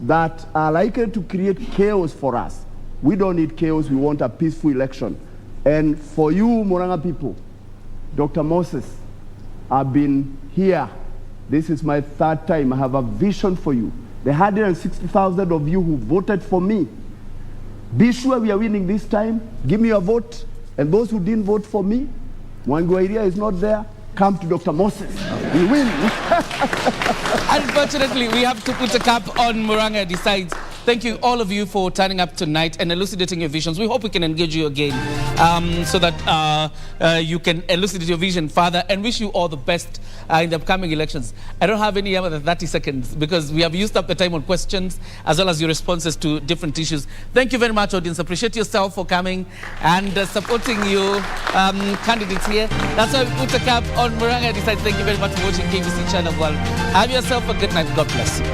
that are likely to create chaos for us. We don't need chaos, we want a peaceful election. And for you, Muranga people, Dr. Moses, I've been here. This is my 3rd time. I have a vision for you. The 160,000 of you who voted for me, be sure we are winning this time. Give me your vote. And those who didn't vote for me, Wanguairia is not there, come to Dr. Moses. We win. Unfortunately, we have to put a cap on Muranga aDecides. Thank you, all of you, for turning up tonight and elucidating your visions. We hope we can engage you again so that you can elucidate your vision further, and wish you all the best in the upcoming elections. I don't have any other than 30 seconds because we have used up the time on questions as well as your responses to different issues. Thank you very much, audience. Appreciate yourself for coming and supporting your candidates here. That's why we put a cap on Muranga aDecides. Thank you very much for watching KBC Channel World. Have yourself a good night. God bless you.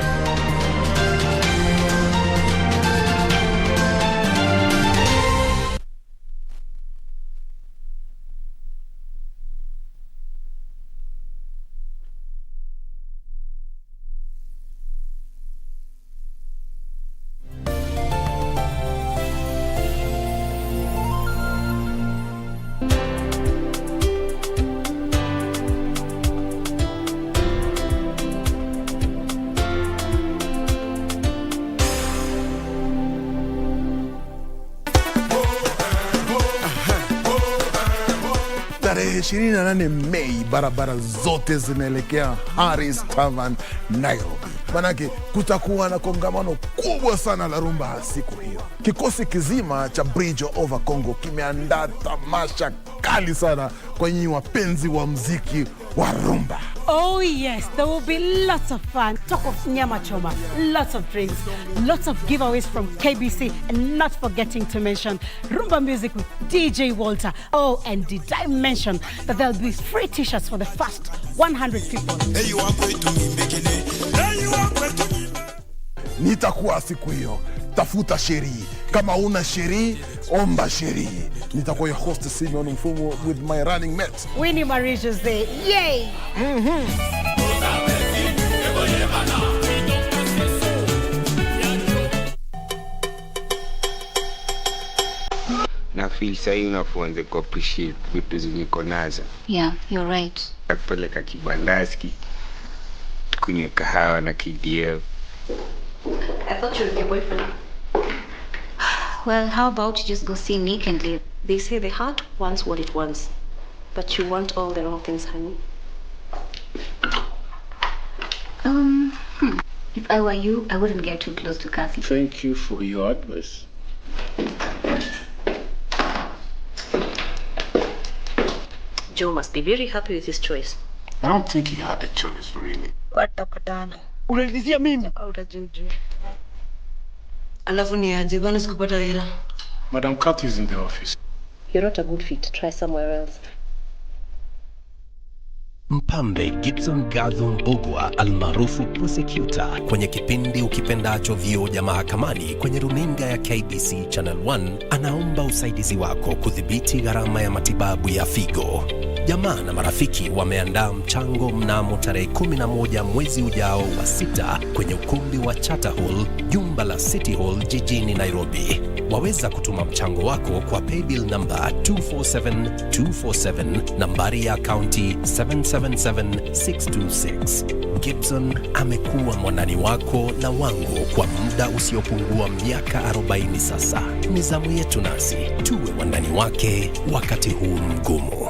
tarehe 28 Mei barabara zote zinaelekea Harris Tavern, Nairobi. Manake kutakuwa na kongamano kubwa sana la rumba siku hiyo. Kikosi kizima cha Bridge Over Congo kimeandaa tamasha kali sana kwa nyinyi wapenzi wa muziki wa rumba. Oh yes, there will be lots of fun. Talk of nyama choma, lots of drinks, lots of giveaways from KBC, and not forgetting to mention rumba music with DJ Walter. Oh, and did I mention that there will be free t-shirts for the first 100 people. Nitakuwa siku hiyo. Tafuta sheri. Kama una sheri, omba sheri. Nitakuwa your host Simeon Mfumo with my running mate Winnie Marie Jose. Yay! Na feel sahi unaanza ku appreciate vitu ziko nazo. Yeah, you're right. Napeleka kibandaski kunywa kahawa na KDF. I thought you were your boyfriend. Well, how about you just go see Nick and leave? They say the heart wants what it wants, but you want all the wrong things, honey. If I were you, I wouldn't get too close to Kathy. Thank you for your advice. Joe must be very happy with his choice. I don't think he had a choice, really. Watakutana. Unanizia mimi? Utajuju. Alafu ni aje bana sikupata hela. Madam Kathy is in the office. You're not a good fit. Try somewhere else. Mpambe Gibson Gadhon Bogwa almaarufu prosecutor kwenye kipindi Ukipendacho Vioja Mahakamani kwenye runinga ya KBC Channel 1 anaomba usaidizi wako kudhibiti gharama ya matibabu ya figo. Jamaa na marafiki wameandaa mchango mnamo tarehe 11 mwezi ujao wa 6 kwenye ukumbi wa Charter Hall, jumba la City Hall jijini Nairobi. Waweza kutuma mchango wako kwa paybill number 247247, nambari ya akaunti 777626. Gibson amekuwa mwanani wako na wangu kwa muda usiopungua miaka 40 sasa. Ni zamu yetu nasi tuwe wandani wake wakati huu mgumu.